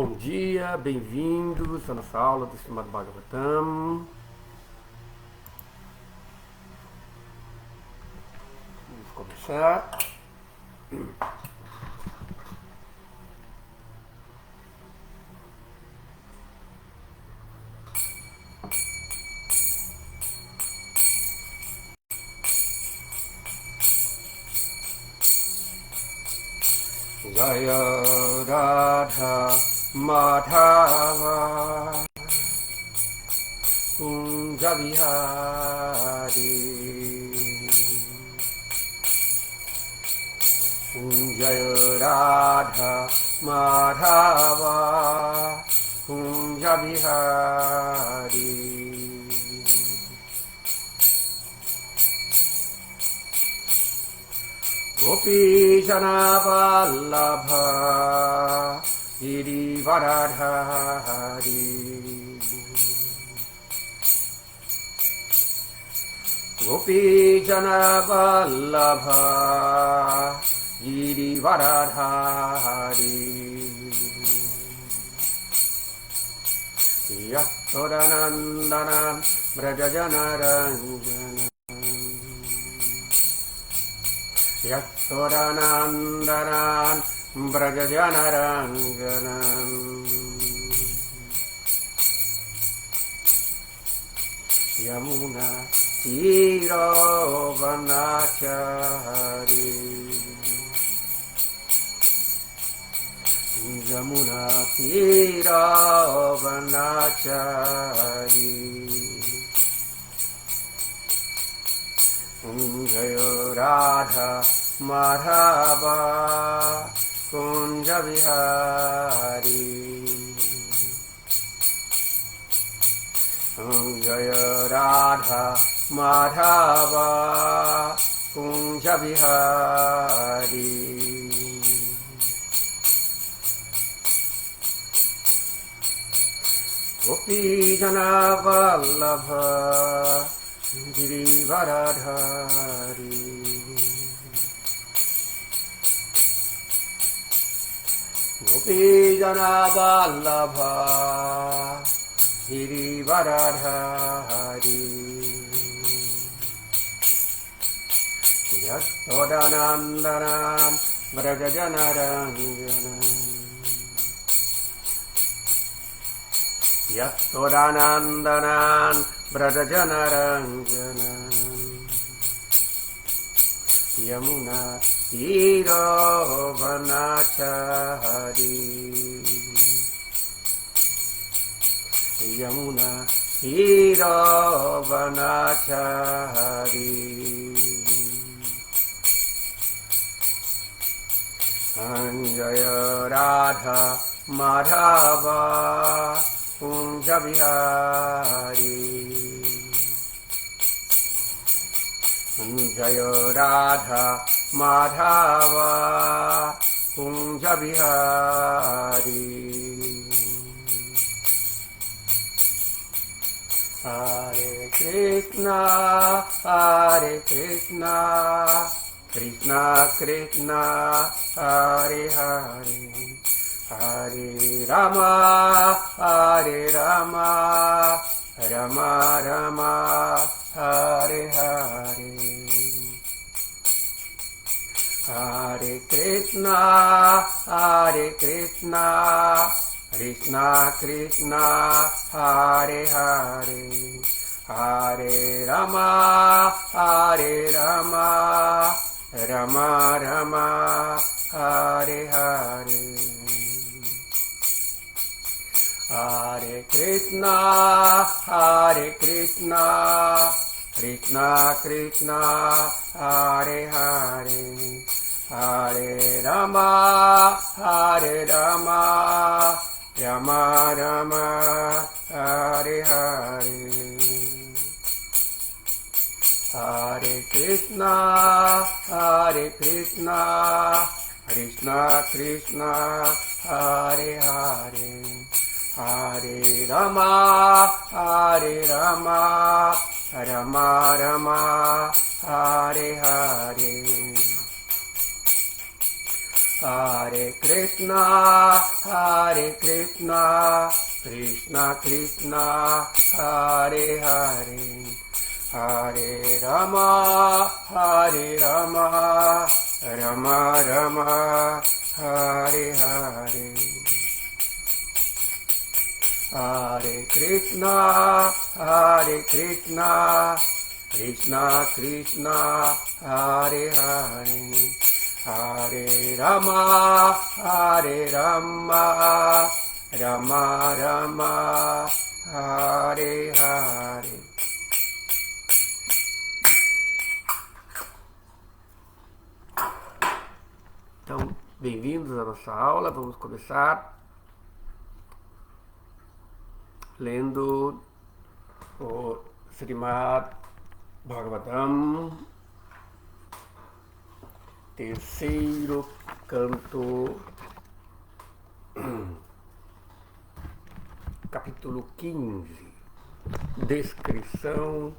Bom dia, bem-vindos à nossa aula do Srimad Bhagavatam. Vamos começar. Jaya Radha Madhava Kunja Vihari Jaya Radha Madhava Kunja Vihari Gopi Jana Vallabha Girivaradhari Gopi Jana Vallabha Girivaradhari Yashodanandana Brajajanaranjana Yashodanandanan Brajajanaranjanam Yamuna Tirovanachari Yamuna Tirovanachari Jaya Radha Madhava Kunja Vihari Jaya Radha Madhava Kunja Vihari Gopi Jana Vallabha Girivaradhari Gopi Jana Vallabha Girivaradhari Yashodanandanan Brajajanaranjanam Yashodanandanan Brajajanaranjanam Yamuna Tirovanachari Yamuna Tirovanachari Jaya Radha Madhava Kunja Vihari Jaya Radha Madhava Kunja Vihari Hare Krishna Krishna Krishna Hare Hare Hare Rama Rama Rama Hare Hare Hare Krishna Krishna Krishna Hare Hare Hare Rama Rama Rama Hare Hare Hare Krishna Krishna Krishna Hare Hare Hare Rama Rama Rama Hare Hare Hare Krishna Krishna Krishna Hare Hare Hare Rama Rama Rama Hare Hare Hare Krishna, Hare Krishna, Krishna Krishna, Hare Hare, Hare Rama, Hare Rama, Rama Rama, Hare Hare. Hare Krishna, Hare Krishna, Krishna Krishna, Hare Hare, Hare Rama, Hare Rama, Rama Rama, Hare Hare. Então, bem-vindos à nossa aula. Vamos começar lendo o Srimad Bhagavatam, terceiro canto, capítulo 15, descrição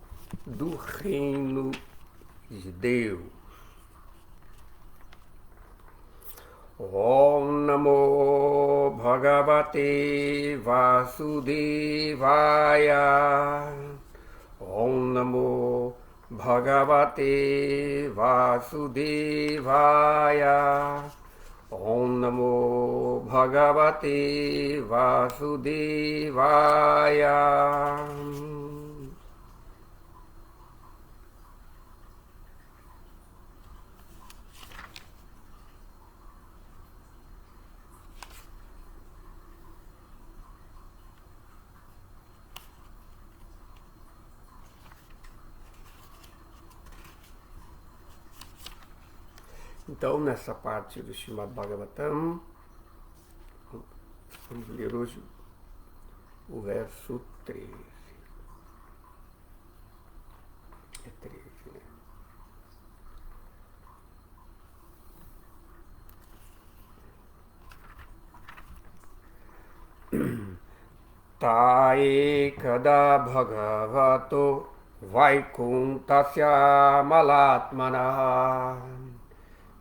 do reino de Deus. Om Namo Bhagavate Vasudevaya. Om Namo Bhagavate Vasudevaya. Om Namo Bhagavate Vasudevaya. Então, nessa parte do Srimad Bhagavatam, vamos ler hoje o verso 13. É 13, né? Tae kada bhagavato vaikuntasya malatmana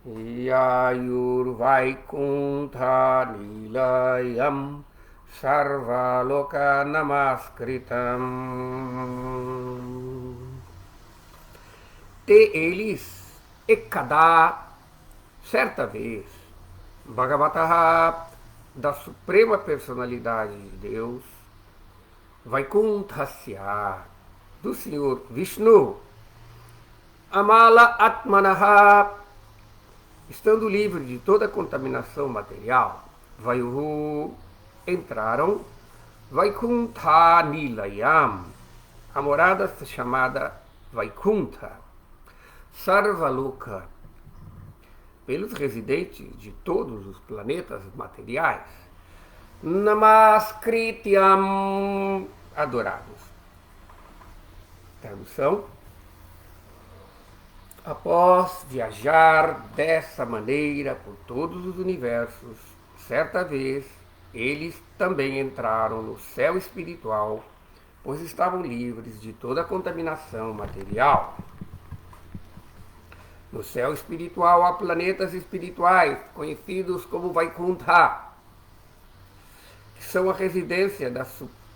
Yayur Vaikuntha Nilayam Sarvaloka Namaskritam. Te eles ekada, certa vez, Bhagavataha, da Suprema Personalidade de Deus, Vaikunthasya, do Senhor Vishnu, Amala Atmanaha, estando livre de toda contaminação material, Vayuhu, entraram, Vaikuntha Nilayam, a morada chamada Vaikuntha, Sarvaloka, pelos residentes de todos os planetas materiais, Namaskrityam, adorados. Tradução: após viajar dessa maneira por todos os universos, certa vez, eles também entraram no céu espiritual, pois estavam livres de toda a contaminação material. No céu espiritual há planetas espirituais, conhecidos como Vaikuntha, que são a residência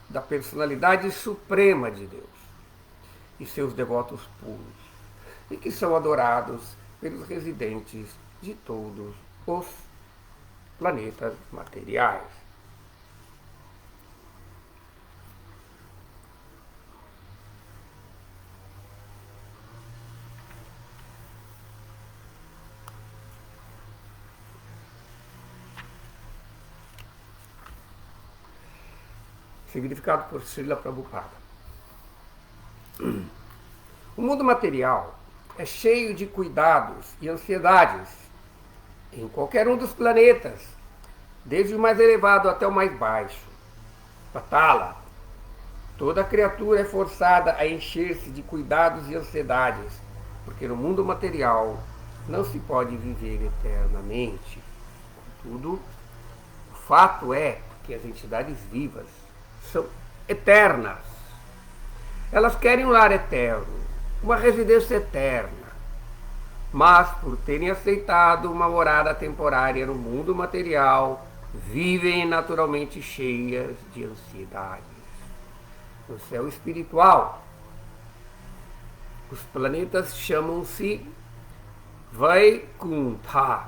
da personalidade suprema de Deus e seus devotos puros, e que são adorados pelos residentes de todos os planetas materiais. Significado por Srila Prabhupada. O mundo material é cheio de cuidados e ansiedades em qualquer um dos planetas, desde o mais elevado até o mais baixo. Patala. Toda criatura é forçada a encher-se de cuidados e ansiedades, porque no mundo material não se pode viver eternamente. Contudo, o fato é que as entidades vivas são eternas. Elas querem um lar eterno, uma residência eterna. mas por terem aceitado uma morada temporária no mundo material, vivem naturalmente cheias de ansiedades. No céu espiritual, os planetas chamam-se Vaikuntha,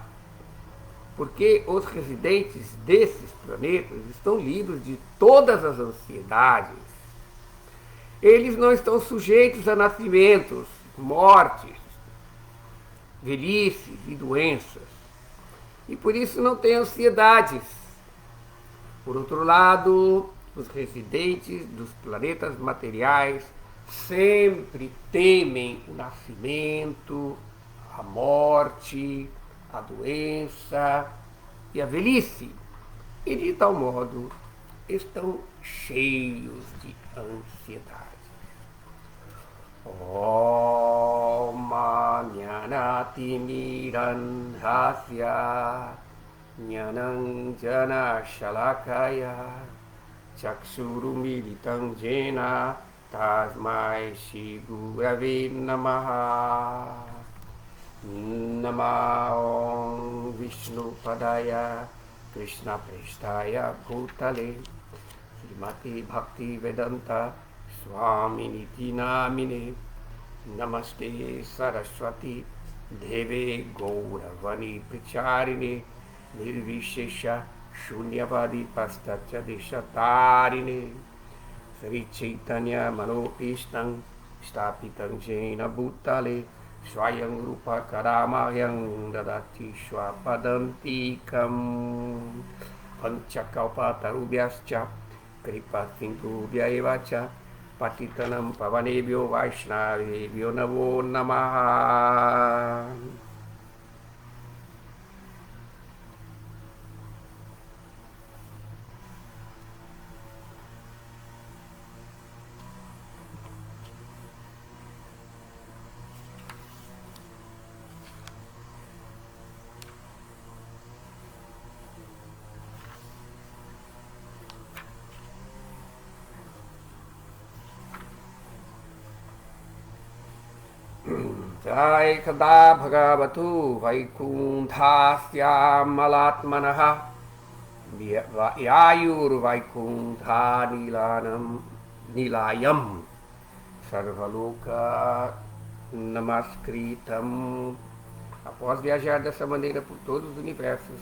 porque os residentes desses planetas estão livres de todas as ansiedades. Eles não estão sujeitos a nascimentos, mortes, velhices e doenças, e por isso não têm ansiedades. Por outro lado, os residentes dos planetas materiais sempre temem o nascimento, a morte, a doença e a velhice, e de tal modo estão cheios de ansiedade. Om Jnanatimirandhasya Jnanam Jana Shalakaya Chakshurumilitam Jena Tasmai Shri Gurave Namaha. Namo Vishnu Padaya Krishna Prestaya Bhutale Srimati Bhakti Vedanta Swami Niti Namine Namaste Saraswati Deve Gauravani Pracharine Nirvishesha Shunyavadi Pastacha Deshatarine Sri Chaitanya Manopistam Stapitam Jena Bhutale Swayam Rupa Karamayam Dadati Swapadantikam Panchakalpatarubhyascha Kripa Sindhubhya Evacha Patitanam Pavanebhyo Vaishnavebhyo Namo Namaha. Jai Kada Bhagavatu Vaikunthasyam Malatmanaha Yayur Vaikuntha Nilayam Sarvaloka Namaskritam. Após viajar dessa maneira por todos os universos,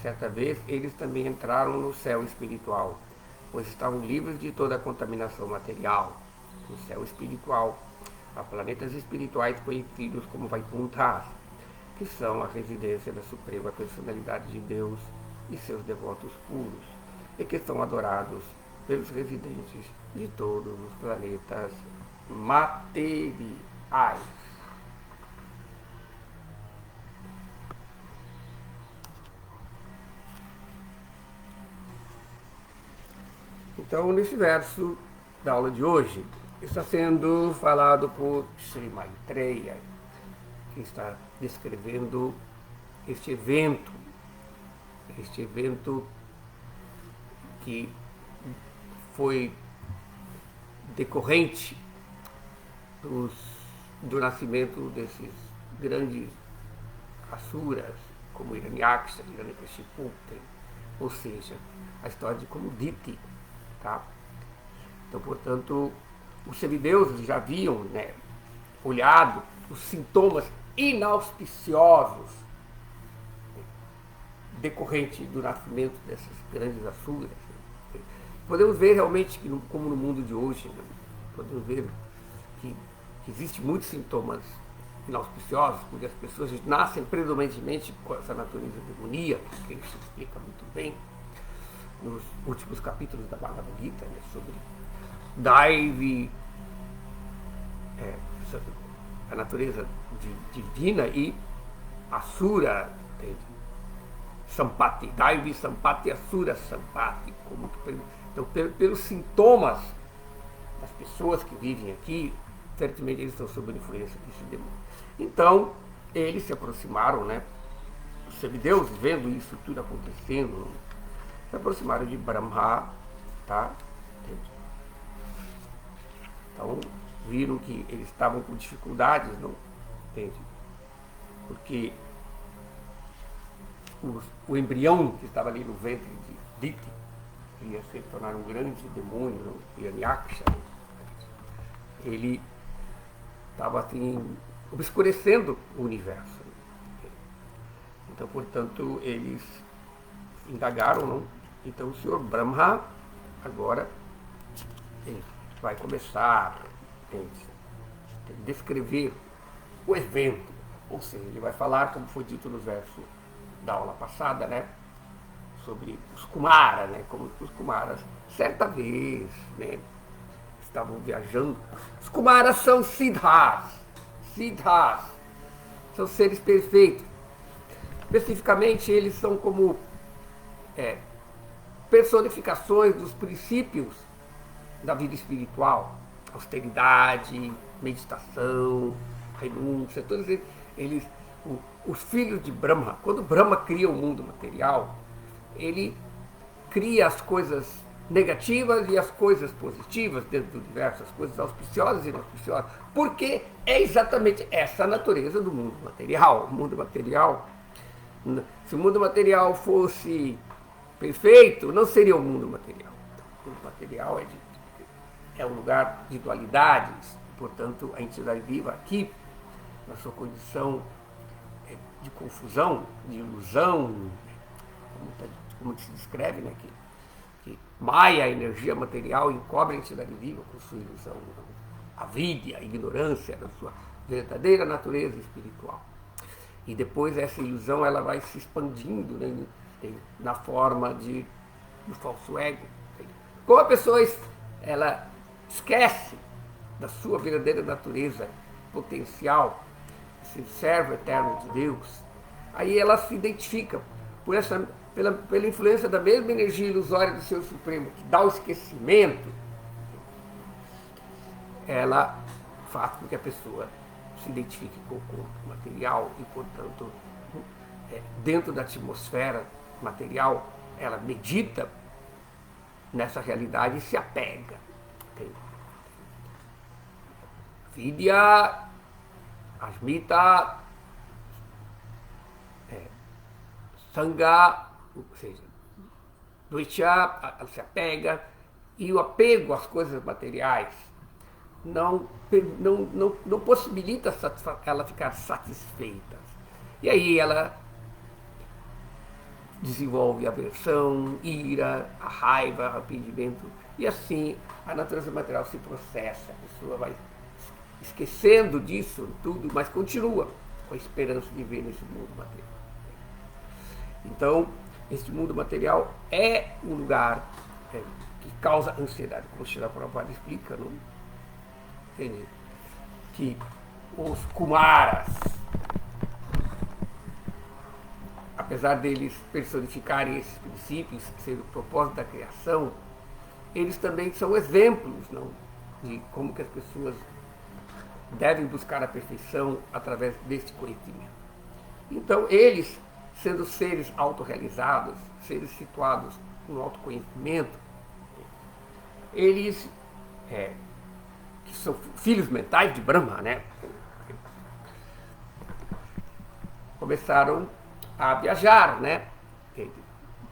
certa vez eles também entraram no céu espiritual, pois estavam livres de toda a contaminação material. No céu espiritual, há planetas espirituais conhecidos como Vaikunthas, que são a residência da Suprema Personalidade de Deus e seus devotos puros, e que são adorados pelos residentes de todos os planetas materiais. Então, nesse verso da aula de hoje, está sendo falado por Sri Maitreya, que está descrevendo este evento que foi decorrente do nascimento desses grandes asuras, como Hiranyaksha, Hiranyakashipu, ou seja, a história de Kumuditi. Tá? Então, portanto, os semideuses já haviam, olhado os sintomas inauspiciosos decorrentes do nascimento dessas grandes asuras. Podemos ver realmente, que, como no mundo de hoje, podemos ver que existem muitos sintomas inauspiciosos, porque as pessoas nascem predominantemente com essa natureza demoníaca, que isso explica muito bem nos últimos capítulos da Bhagavad Gita, sobre Daivi, a natureza divina, e Asura, Sampati, Daivi Sampati, Asura Sampati. Então, pelos sintomas das pessoas que vivem aqui, certamente eles estão sob a influência desse demônio. Então, eles se aproximaram, os semideuses, vendo isso tudo acontecendo, se aproximaram de Brahma, tá? Então, viram que eles estavam com dificuldades, não? Entende? porque o embrião que estava ali no ventre de Diti ia se tornar um grande demônio, um Hiranyaksha. Ele estava assim, obscurecendo o universo. Então, portanto, eles indagaram, não? Então o senhor Brahma agora ele vai começar a descrever o evento, ou seja, ele vai falar, como foi dito no verso da aula passada, né, sobre os Kumara, né, como os Kumaras certa vez, né, estavam viajando. Os Kumaras são Siddhas, são seres perfeitos. Especificamente, eles são como personificações dos princípios da vida espiritual, austeridade, meditação, renúncia, todos eles os filhos de Brahma. Quando Brahma cria o mundo material, ele cria as coisas negativas e as coisas positivas dentro do universo, as coisas auspiciosas e inauspiciosas, porque é exatamente essa a natureza do mundo material. O mundo material, se o mundo material fosse perfeito, não seria o mundo material. O mundo material é um lugar de dualidades, portanto, a entidade viva aqui, na sua condição de confusão, de ilusão, como se descreve, né, que Maya, a energia material, encobre a entidade viva com sua ilusão, a vida, a ignorância da sua verdadeira natureza espiritual. E depois essa ilusão ela vai se expandindo, né, na forma do falso ego. Como a pessoa ela esquece da sua verdadeira natureza potencial, esse servo eterno de Deus, aí ela se identifica pela influência da mesma energia ilusória do Ser Supremo, que dá o esquecimento, ela faz com que a pessoa se identifique com o corpo material e, portanto, dentro da atmosfera material, ela medita nessa realidade e se apega. Vidya, Asmita, Sangha, ou seja, Dvaicha, ela se apega, e o apego às coisas materiais não possibilita ela ficar satisfeita. E aí ela desenvolve aversão, ira, a raiva, arrependimento, e assim a natureza material se processa. A pessoa vai esquecendo disso tudo, mas continua com a esperança de viver nesse mundo material. Então, este mundo material é um lugar que causa ansiedade, como o Srila Prabhupada explica, não? Entende? Que os Kumaras, apesar deles personificarem esses princípios, que são o propósito da criação, eles também são exemplos, não? De como que as pessoas devem buscar a perfeição através deste conhecimento. Então, eles, sendo seres autorrealizados, seres situados no autoconhecimento, eles, que são filhos mentais de Brahma, né, começaram a viajar, né,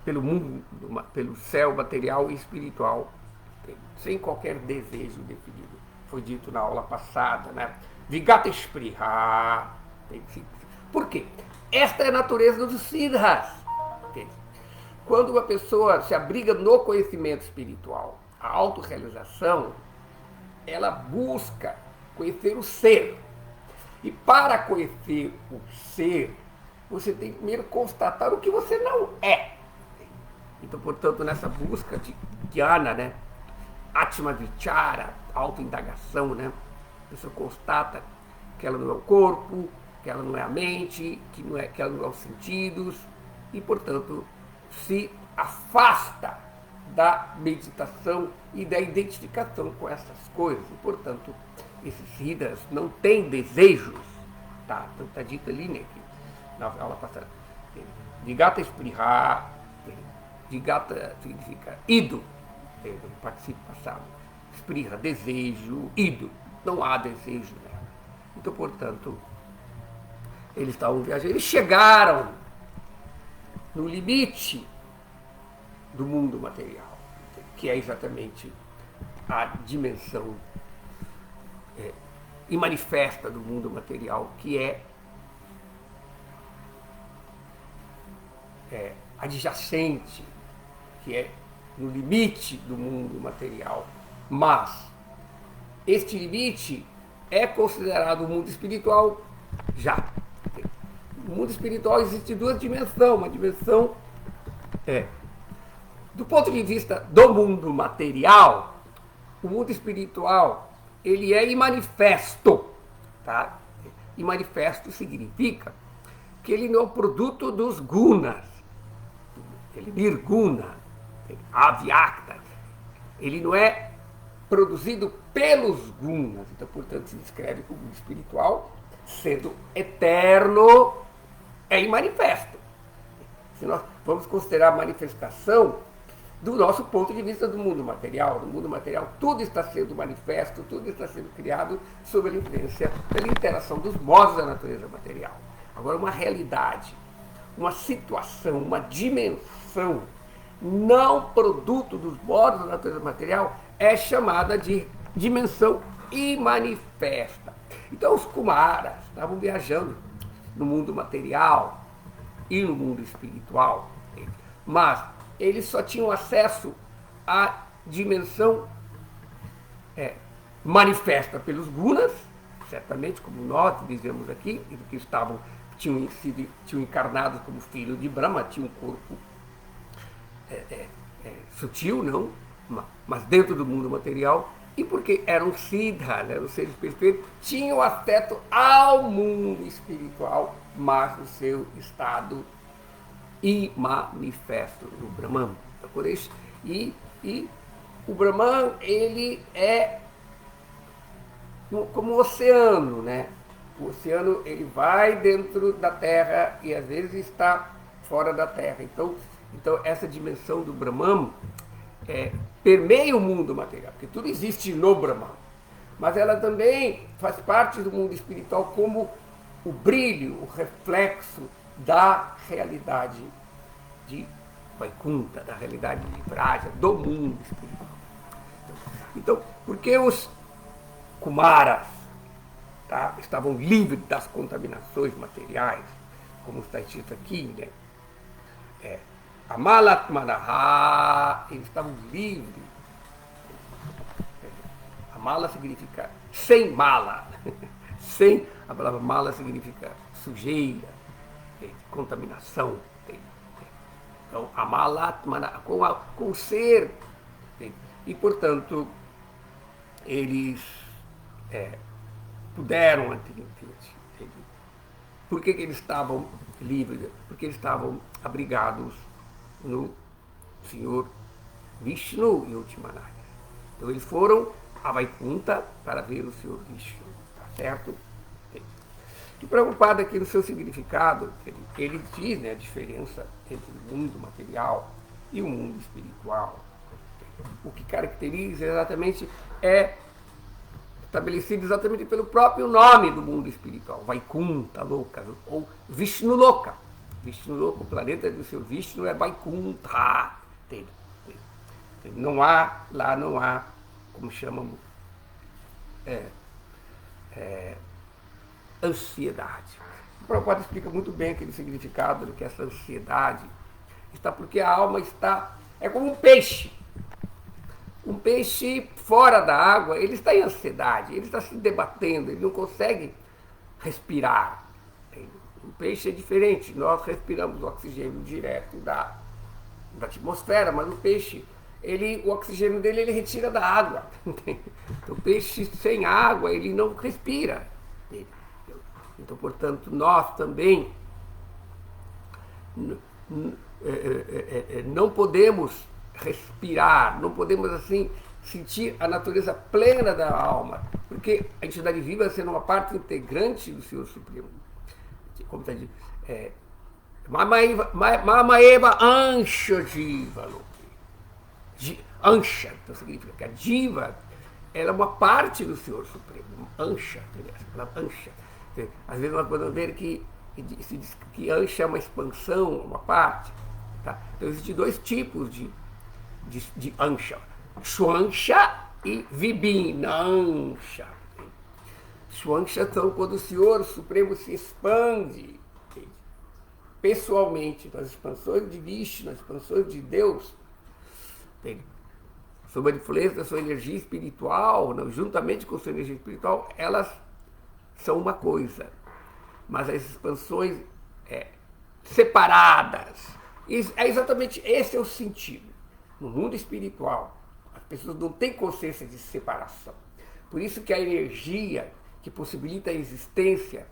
pelo mundo, pelo céu material e espiritual, sem qualquer desejo definido. Foi dito na aula passada, né? Vigata Spriha. Por quê? Esta é a natureza dos Siddhas. Quando uma pessoa se abriga no conhecimento espiritual, a autorrealização, ela busca conhecer o ser. E para conhecer o ser, você tem que primeiro constatar o que você não é. Então, portanto, nessa busca de jnana, né? Atma Vichara, autoindagação, né? A pessoa constata que ela não é o corpo, que ela não é a mente, que ela não é os sentidos, e, portanto, se afasta da meditação e da identificação com essas coisas. E, portanto, esses Siddhas não têm desejos, tá? Então está dito ali, né, na aula passada. Vigata Spriha, Vigata significa ido, no participo passado. Spriha, desejo, ido. Não há desejo nela. Então, portanto, Eles estavam viajando, eles chegaram no limite do mundo material, que é exatamente a dimensão e manifesta do mundo material, que é adjacente, que é no limite do mundo material. Mas este limite é considerado o mundo espiritual já. No mundo espiritual existe duas dimensões. Uma dimensão do ponto de vista do mundo material, o mundo espiritual ele é imanifesto, tá? E manifesto significa que ele não é o produto dos gunas, ele nirguna, avyakta, ele não é produzido pelos gunas, então portanto se descreve como mundo espiritual, sendo eterno, é imanifesto. Se nós vamos considerar a manifestação do nosso ponto de vista do mundo material, tudo está sendo manifesto, tudo está sendo criado sob a influência pela interação dos modos da natureza material. Agora, uma realidade, uma situação, uma dimensão não produto dos modos da natureza material é chamada de dimensão imanifesta. Então, os Kumaras estavam viajando no mundo material e no mundo espiritual, mas eles só tinham acesso à dimensão manifesta pelos gunas, certamente, como nós dizemos aqui, que tinham encarnado como filho de Brahma, tinham um corpo sutil, não, mas dentro do mundo material, e porque eram siddha, né, os seres perfeitos, tinham afeto ao mundo espiritual, mas no seu estado imanifesto no Brahman. E o Brahman, ele é como o oceano, né? O oceano, ele vai dentro da Terra e às vezes está fora da Terra. Então essa dimensão do Brahman permeia o mundo material, porque tudo existe no Brahman. Mas ela também faz parte do mundo espiritual como o brilho, o reflexo da realidade de Vaikuntha, da realidade de Vraja, do mundo espiritual. Então, porque os Kumaras estavam livres das contaminações materiais, como está escrito aqui, né? Amalatmanaha, eles estavam livres. Amala significa sem mala. Sem, a palavra mala significa sujeira, contaminação. Então, amalatmanaha, com o ser. E, portanto, eles puderam admitir. Por que eles estavam livres? Porque eles estavam abrigados no Senhor Vishnu e Ultimanaya. Então eles foram a Vaikuntha para ver o Senhor Vishnu, tá certo? E preocupado aqui no seu significado, ele diz, né, a diferença entre o mundo material e o mundo espiritual. O que caracteriza exatamente é estabelecido exatamente pelo próprio nome do mundo espiritual, Vaikuntha Loka, ou Vishnu Loka. Vishnu Loka, o planeta do seu Vishnu é Vaikuntha. Lá não há, como chamamos, ansiedade. O Prabhupada explica muito bem aquele significado do que essa ansiedade está, porque a alma é como um peixe. Um peixe fora da água, ele está em ansiedade, ele está se debatendo, ele não consegue respirar. O peixe é diferente, nós respiramos o oxigênio direto da atmosfera, mas o peixe, o oxigênio dele ele retira da água. Então o peixe sem água, ele não respira. Então, portanto, nós também não podemos respirar, não podemos assim sentir a natureza plena da alma, porque a entidade viva sendo uma parte integrante do Senhor Supremo. Como está dito, Mamaeva Ansha Jiva. Ansha, então significa que a Jiva ela é uma parte do Senhor Supremo. Ansha, Ansha. Às vezes nós podemos ver que se diz que Ansha é uma expansão, uma parte. Tá? Então existem dois tipos de Ansha: Swansha e Vibhinansha. Swansha são quando o Senhor Supremo se expande, entende? Pessoalmente, nas expansões de Vishnu, nas expansões de Deus, entende? Sob a influência da sua energia espiritual, não, juntamente com sua energia espiritual, elas são uma coisa. Mas as expansões separadas, é exatamente esse é o sentido. No mundo espiritual, as pessoas não têm consciência de separação. Por isso que a energia que possibilita a existência,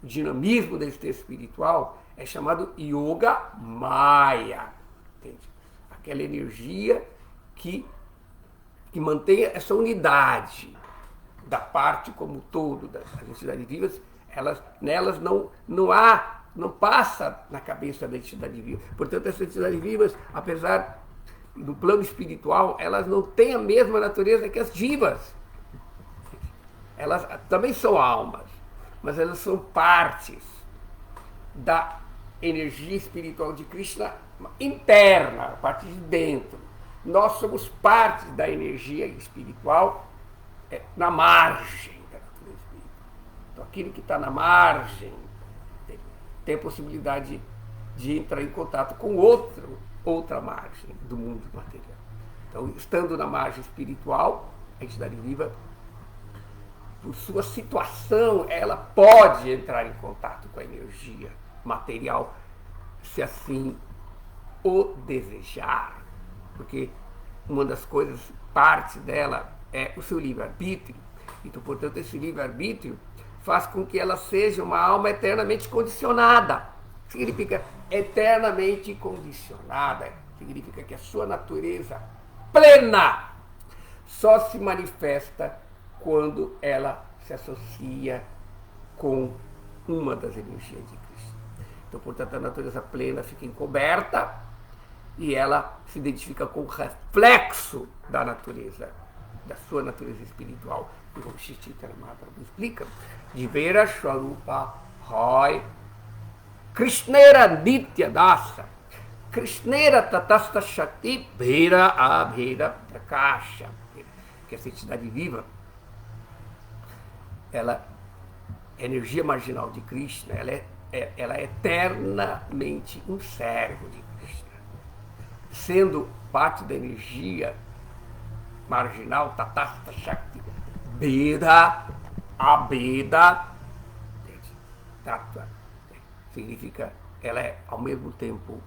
o dinamismo da existência espiritual, é chamado Yoga Maya. Entende? Aquela energia que mantém essa unidade da parte como todo, das entidades vivas, nelas não passa na cabeça da entidade viva. Portanto, essas entidades vivas, apesar do plano espiritual, elas não têm a mesma natureza que as divas. Elas também são almas, mas elas são partes da energia espiritual de Krishna interna, a parte de dentro. Nós somos parte da energia espiritual na margem da natureza espiritual. Então, aquele que está na margem tem a possibilidade de entrar em contato com outra margem do mundo material. Então, estando na margem espiritual, a entidade viva, por sua situação, ela pode entrar em contato com a energia material, se assim o desejar. Porque uma das coisas, parte dela, é o seu livre-arbítrio. Então, portanto, esse livre-arbítrio faz com que ela seja uma alma eternamente condicionada. Significa eternamente condicionada. Significa que a sua natureza plena só se manifesta quando ela se associa com uma das energias de Cristo. Então, portanto, a natureza plena fica encoberta e ela se identifica com o reflexo da natureza, da sua natureza espiritual. E como Chaitanya Mahaprabhu explica, Jivera Swarupa Hai Krishnera Nitya Dasa Krishnera Tatasta Shakti Bhera Abhera Prakasha. Que essa entidade viva, ela é energia marginal de Krishna, ela é eternamente um servo de Krishna. Sendo parte da energia marginal, Tatasta Shakti, Beda, Abeda, Tattva, significa ela é ao mesmo tempo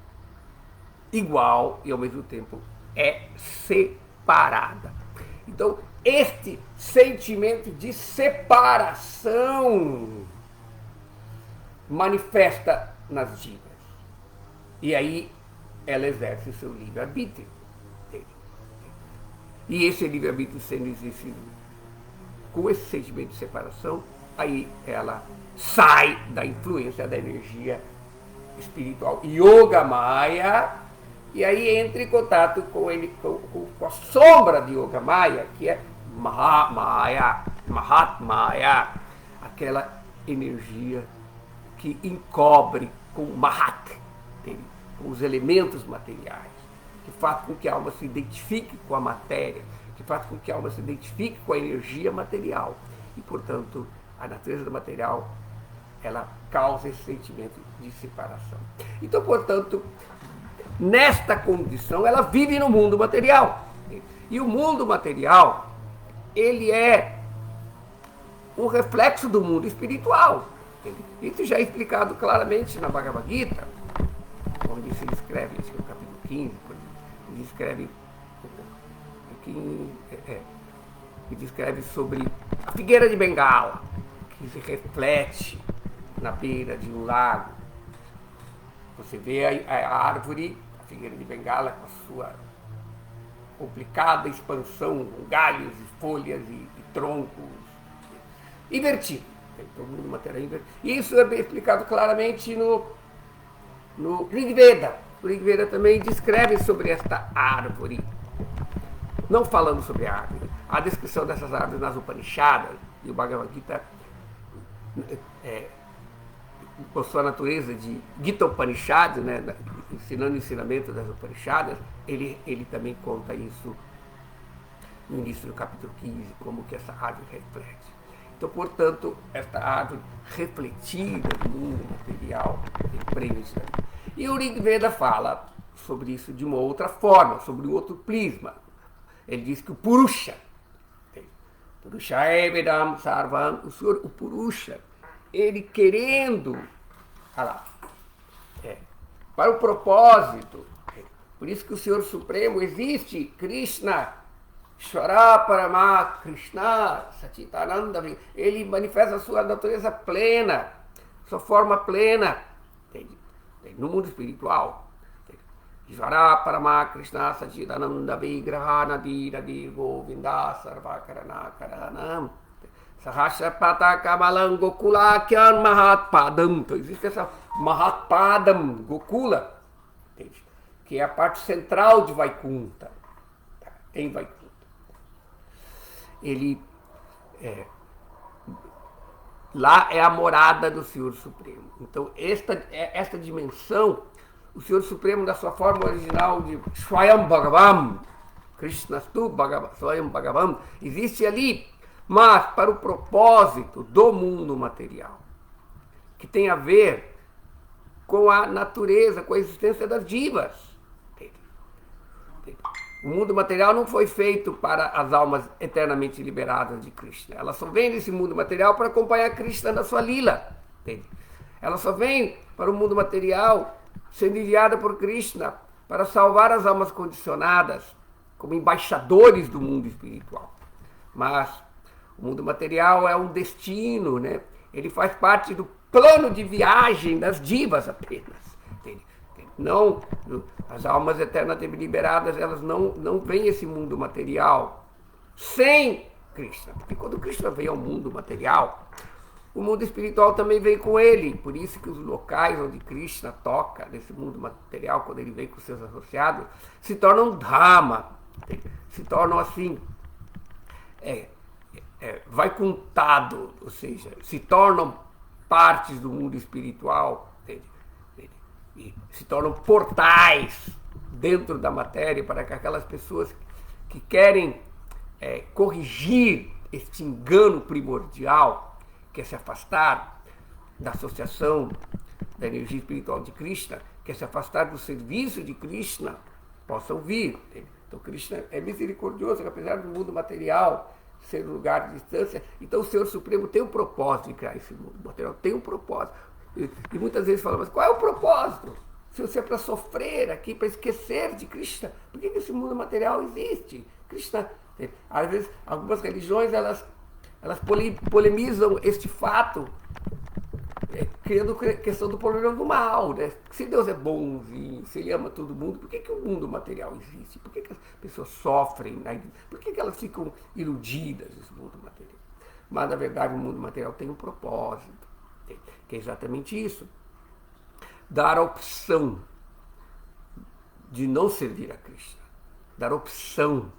igual e ao mesmo tempo é separada. Então, este sentimento de separação manifesta nas divas. E aí ela exerce o seu livre-arbítrio. E esse livre-arbítrio sendo exercido com esse sentimento de separação, aí ela sai da influência da energia espiritual Yoga Maya, e aí entra em contato com a sombra de Yoga Maya, que é Mahatmaya, aquela energia que encobre com Mahat, com os elementos materiais, que faz com que a alma se identifique com a matéria, que faz com que a alma se identifique com a energia material. E, portanto, a natureza do material, ela causa esse sentimento de separação. Então, portanto, nesta condição, ela vive no mundo material. E o mundo material, ele é um reflexo do mundo espiritual. Isso já é explicado claramente na Bhagavad Gita, onde se descreve, acho que no capítulo 15, ele descreve, que descreve sobre a figueira de Bengala, que se reflete na beira de um lago. Você vê a árvore, a figueira de Bengala, com a sua complicada expansão, galhos e folhas e troncos, invertido. Todo mundo material invertido. Isso é bem explicado claramente no Rig Veda. O Rig Veda também descreve sobre esta árvore, não falando sobre a árvore. A descrição dessas árvores nas Upanishadas, e o Bhagavad Gita por sua natureza de Gita Upanishad, né, ensinando o ensinamento das Upanishadas, ele também conta isso no início do capítulo 15, como que essa árvore reflete. Então, portanto, esta árvore refletida no mundo material, empreende. E o Rig Veda fala sobre isso de uma outra forma, sobre um outro prisma. Ele diz que o Purusha, Purusha Evedam Sarvam, o Purusha, ele querendo, para o propósito, por isso que o Senhor Supremo existe, Krishna, Shvara Parama Krishna, Satchitananda, ele manifesta a sua natureza plena, sua forma plena, no mundo espiritual. Shvara Parama Krishna, Satchitananda, Vigraha Nadir Govinda, Sarvakarana Karanam, Sahasrapata Kamalam Gokula Mahatpadam. Então existe essa Mahatpadam, Gokula, que é a parte central de Vaikuntha. Tem Vaikuntha. Lá é a morada do Senhor Supremo. Então, esta dimensão, o Senhor Supremo, na sua forma original de Swayam Bhagavam, Krishnastu Swayam Bhagavam, existe ali, mas para o propósito do mundo material, que tem a ver com a natureza, com a existência das divas. O mundo material não foi feito para as almas eternamente liberadas de Krishna. Ela só vem nesse mundo material para acompanhar Krishna na sua lila. Entende? Ela só vem para o mundo material sendo enviada por Krishna para salvar as almas condicionadas como embaixadores do mundo espiritual. Mas o mundo material é um destino, né? Ele faz parte do plano de viagem das divas apenas. Entende? Não, as almas eternamente liberadas, elas não veem esse mundo material sem Krishna. Porque quando Krishna veio ao mundo material, o mundo espiritual também veio com ele. Por isso que os locais onde Krishna toca nesse mundo material, quando ele vem com seus associados, se tornam Dhamma, se tornam assim, vaikuntado, ou seja, se tornam partes do mundo espiritual, e se tornam portais dentro da matéria para que aquelas pessoas que querem corrigir este engano primordial, que é se afastar da associação da energia espiritual de Krishna, que é se afastar do serviço de Krishna, possam vir. Então Krishna é misericordioso, apesar do mundo material ser um lugar de distância, então o Senhor Supremo tem um propósito de criar esse mundo material, tem um propósito. E muitas vezes falam, mas qual é o propósito? Se você é para sofrer aqui, para esquecer de Krishna, por que esse mundo material existe? Krishna, às vezes, algumas religiões, elas polemizam este fato, criando questão do problema do mal, né? Se Deus é bonzinho, se Ele ama todo mundo, por que o mundo material existe? Por que as pessoas sofrem? Né? Por que elas ficam iludidas nesse mundo material? Mas, na verdade, o mundo material tem um propósito, que é exatamente isso. Dar a opção de não servir a Krishna, dar a opção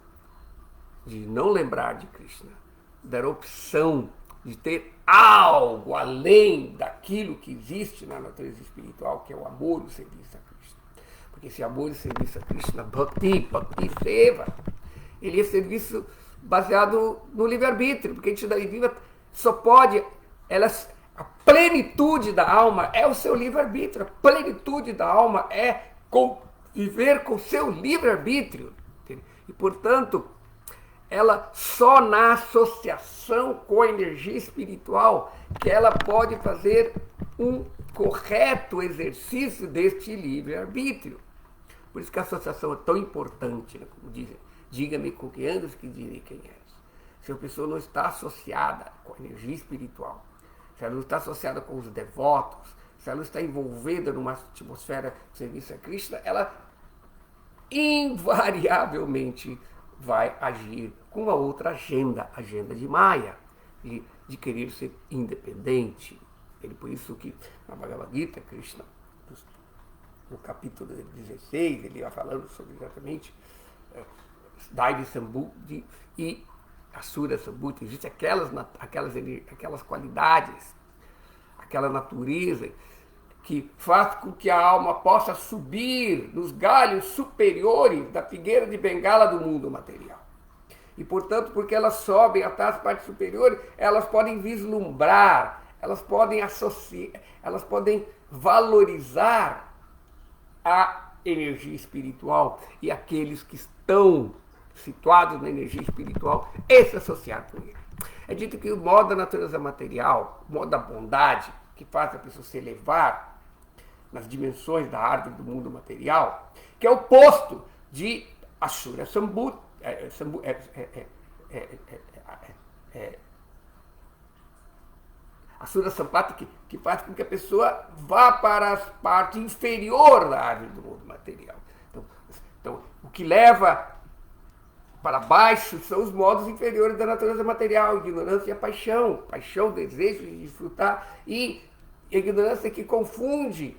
de não lembrar de Krishna, dar a opção de ter algo além daquilo que existe na natureza espiritual, que é o amor e o serviço a Krishna. Porque esse amor e o serviço a Krishna, Bhakti Seva, ele é serviço baseado no livre-arbítrio, porque a entidade viva só pode, a plenitude da alma é o seu livre-arbítrio, a plenitude da alma é viver com o seu livre-arbítrio. E, portanto, ela só na associação com a energia espiritual que ela pode fazer um correto exercício deste livre-arbítrio. Por isso que a associação é tão importante, né? Como dizem, diga-me com quem andas que direi quem és. Se a pessoa não está associada com a energia espiritual, se ela não está associada com os devotos, se ela não está envolvida numa atmosfera de serviço a Krishna, ela invariavelmente vai agir com uma outra agenda, agenda de Maya, de querer ser independente. Por isso que na Bhagavad Gita, Krishna, no capítulo 16, ele vai falando sobre exatamente Daivi Sambhuti e Asura Sambhuti. Existem aquelas qualidades, aquela natureza que faz com que a alma possa subir nos galhos superiores da figueira de bengala do mundo material. E, portanto, porque elas sobem até as partes superiores, elas podem vislumbrar, elas podem associar, elas podem valorizar a energia espiritual e aqueles que estão situados na energia espiritual e se associar com ele. É dito que o modo da natureza material, o modo da bondade, que faz a pessoa se elevar nas dimensões da árvore do mundo material, que é o oposto de Ashura Sambut, Ashura Sampati, que faz com que a pessoa vá para a parte inferior da árvore do mundo material. Então, o que leva para baixo são os modos inferiores da natureza material, ignorância e a paixão. Paixão, desejo de desfrutar, e a ignorância que confunde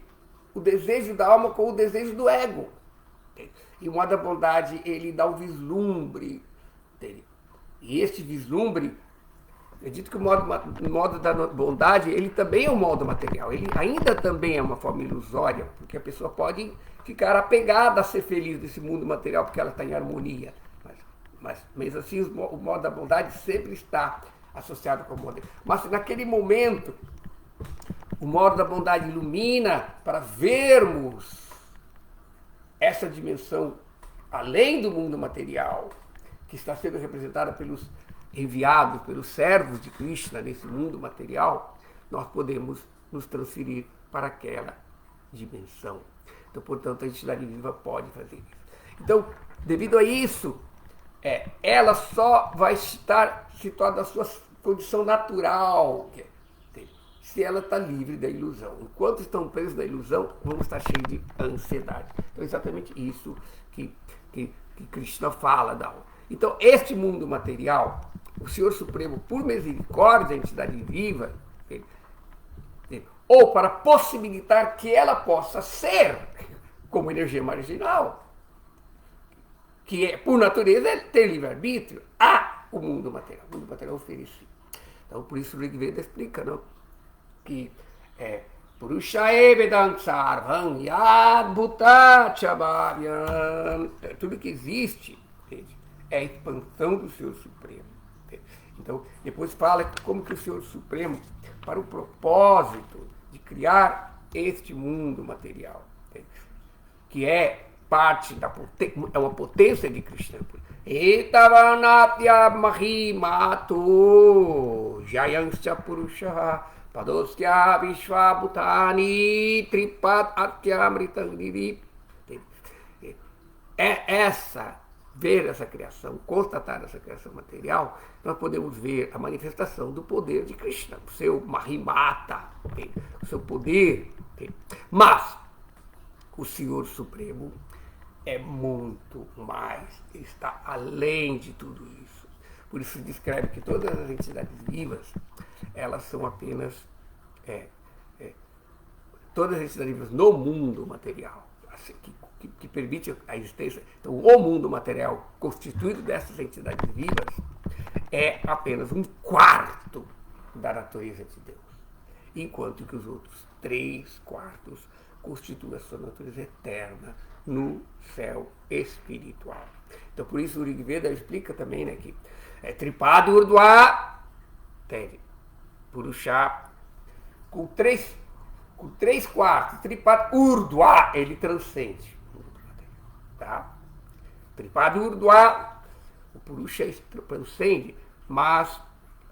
o desejo da alma com o desejo do ego. E o modo da bondade, ele dá um vislumbre dele. E este vislumbre, eu dito que o modo da bondade, ele também é um modo material. Ele ainda também é uma forma ilusória, porque a pessoa pode ficar apegada a ser feliz nesse mundo material, porque ela está em harmonia. Mas mesmo assim, o modo da bondade sempre está associado com o modo. Mas naquele momento, o modo da bondade ilumina para vermos essa dimensão além do mundo material, que está sendo representada pelos enviados, pelos servos de Krishna nesse mundo material, nós podemos nos transferir para aquela dimensão. Então, portanto, a entidade viva pode fazer isso. Então, devido a isso, ela só vai estar situada na sua condição natural, se ela está livre da ilusão. Enquanto estão presos na ilusão, vão estar cheios de ansiedade. Então é exatamente isso que Krishna fala da alma. Então, este mundo material, o Senhor Supremo, por misericórdia da entidade viva, ou para possibilitar que ela possa ser como energia marginal, que é, por natureza, ter livre-arbítrio, o mundo material. O mundo material oferecido. Então, por isso o Rig Veda explica, não? Que Purushae Vedam Sarvam Yad Bhuta Chabhavyam. Tudo que existe, entende? É a expansão do Senhor Supremo. Entende? Então, depois fala como que o Senhor Supremo, para o propósito de criar este mundo material, entende? Que é parte é uma potência de Krishna. Etavanatya mahimato jayansya purusha padosya vishvabhutani tripat atyamritangiri. É ver essa criação, constatar essa criação material, nós podemos ver a manifestação do poder de Krishna, o seu mahimata, o seu poder. Mas o Senhor Supremo é muito mais, ele está além de tudo isso. Por isso se descreve que todas as entidades vivas, elas são apenas todas as entidades vivas no mundo material, assim, que permite a existência. Então, o mundo material constituído dessas entidades vivas é apenas um quarto da natureza de Deus, enquanto que os outros 3/4 constituem a sua natureza eterna no céu espiritual. Então, por isso o Rig Veda explica também, né, que Tripad Urdhva, Purusha, com 3/4, Tripad Urdhva, ele transcende. Tá? Tripad Urdhva, o Purusha transcende, mas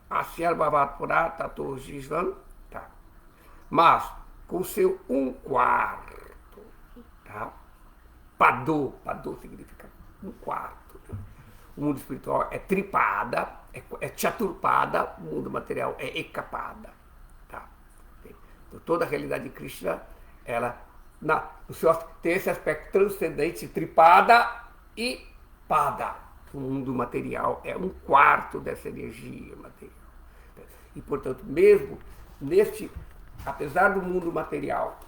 Asyar Bhavat Purat Tato Jisvan, tá? Mas com seu 1/4, tá? Padô significa 1/4. O mundo espiritual é tripada, é chaturpada, o mundo material é ekapada. Tá? Então, toda a realidade de Krishna, ela tem esse aspecto transcendente, tripada e pada. O mundo material é 1/4 dessa energia material. E, portanto, mesmo apesar do mundo material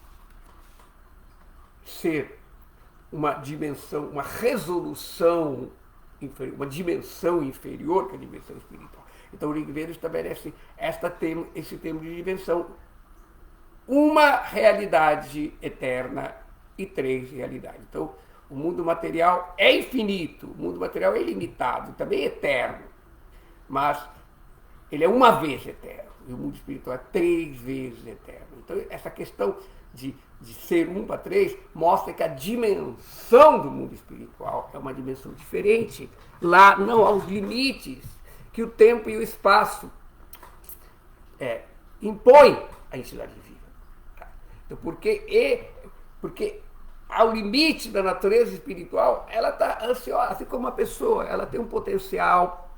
ser uma dimensão, uma resolução inferior, uma dimensão inferior que a dimensão espiritual. Então o Rig Veda estabelece esse termo de dimensão uma realidade eterna e três realidades. Então, o mundo material é infinito, o mundo material é ilimitado, também é eterno, mas ele é uma vez eterno, e o mundo espiritual é três vezes eterno. Então, essa questão de ser um para três mostra que a dimensão do mundo espiritual é uma dimensão diferente. Lá não há os limites que o tempo e o espaço impõem à entidade viva. Tá? Então, porque ao limite da natureza espiritual, ela está ansiosa, assim como uma pessoa, ela tem um potencial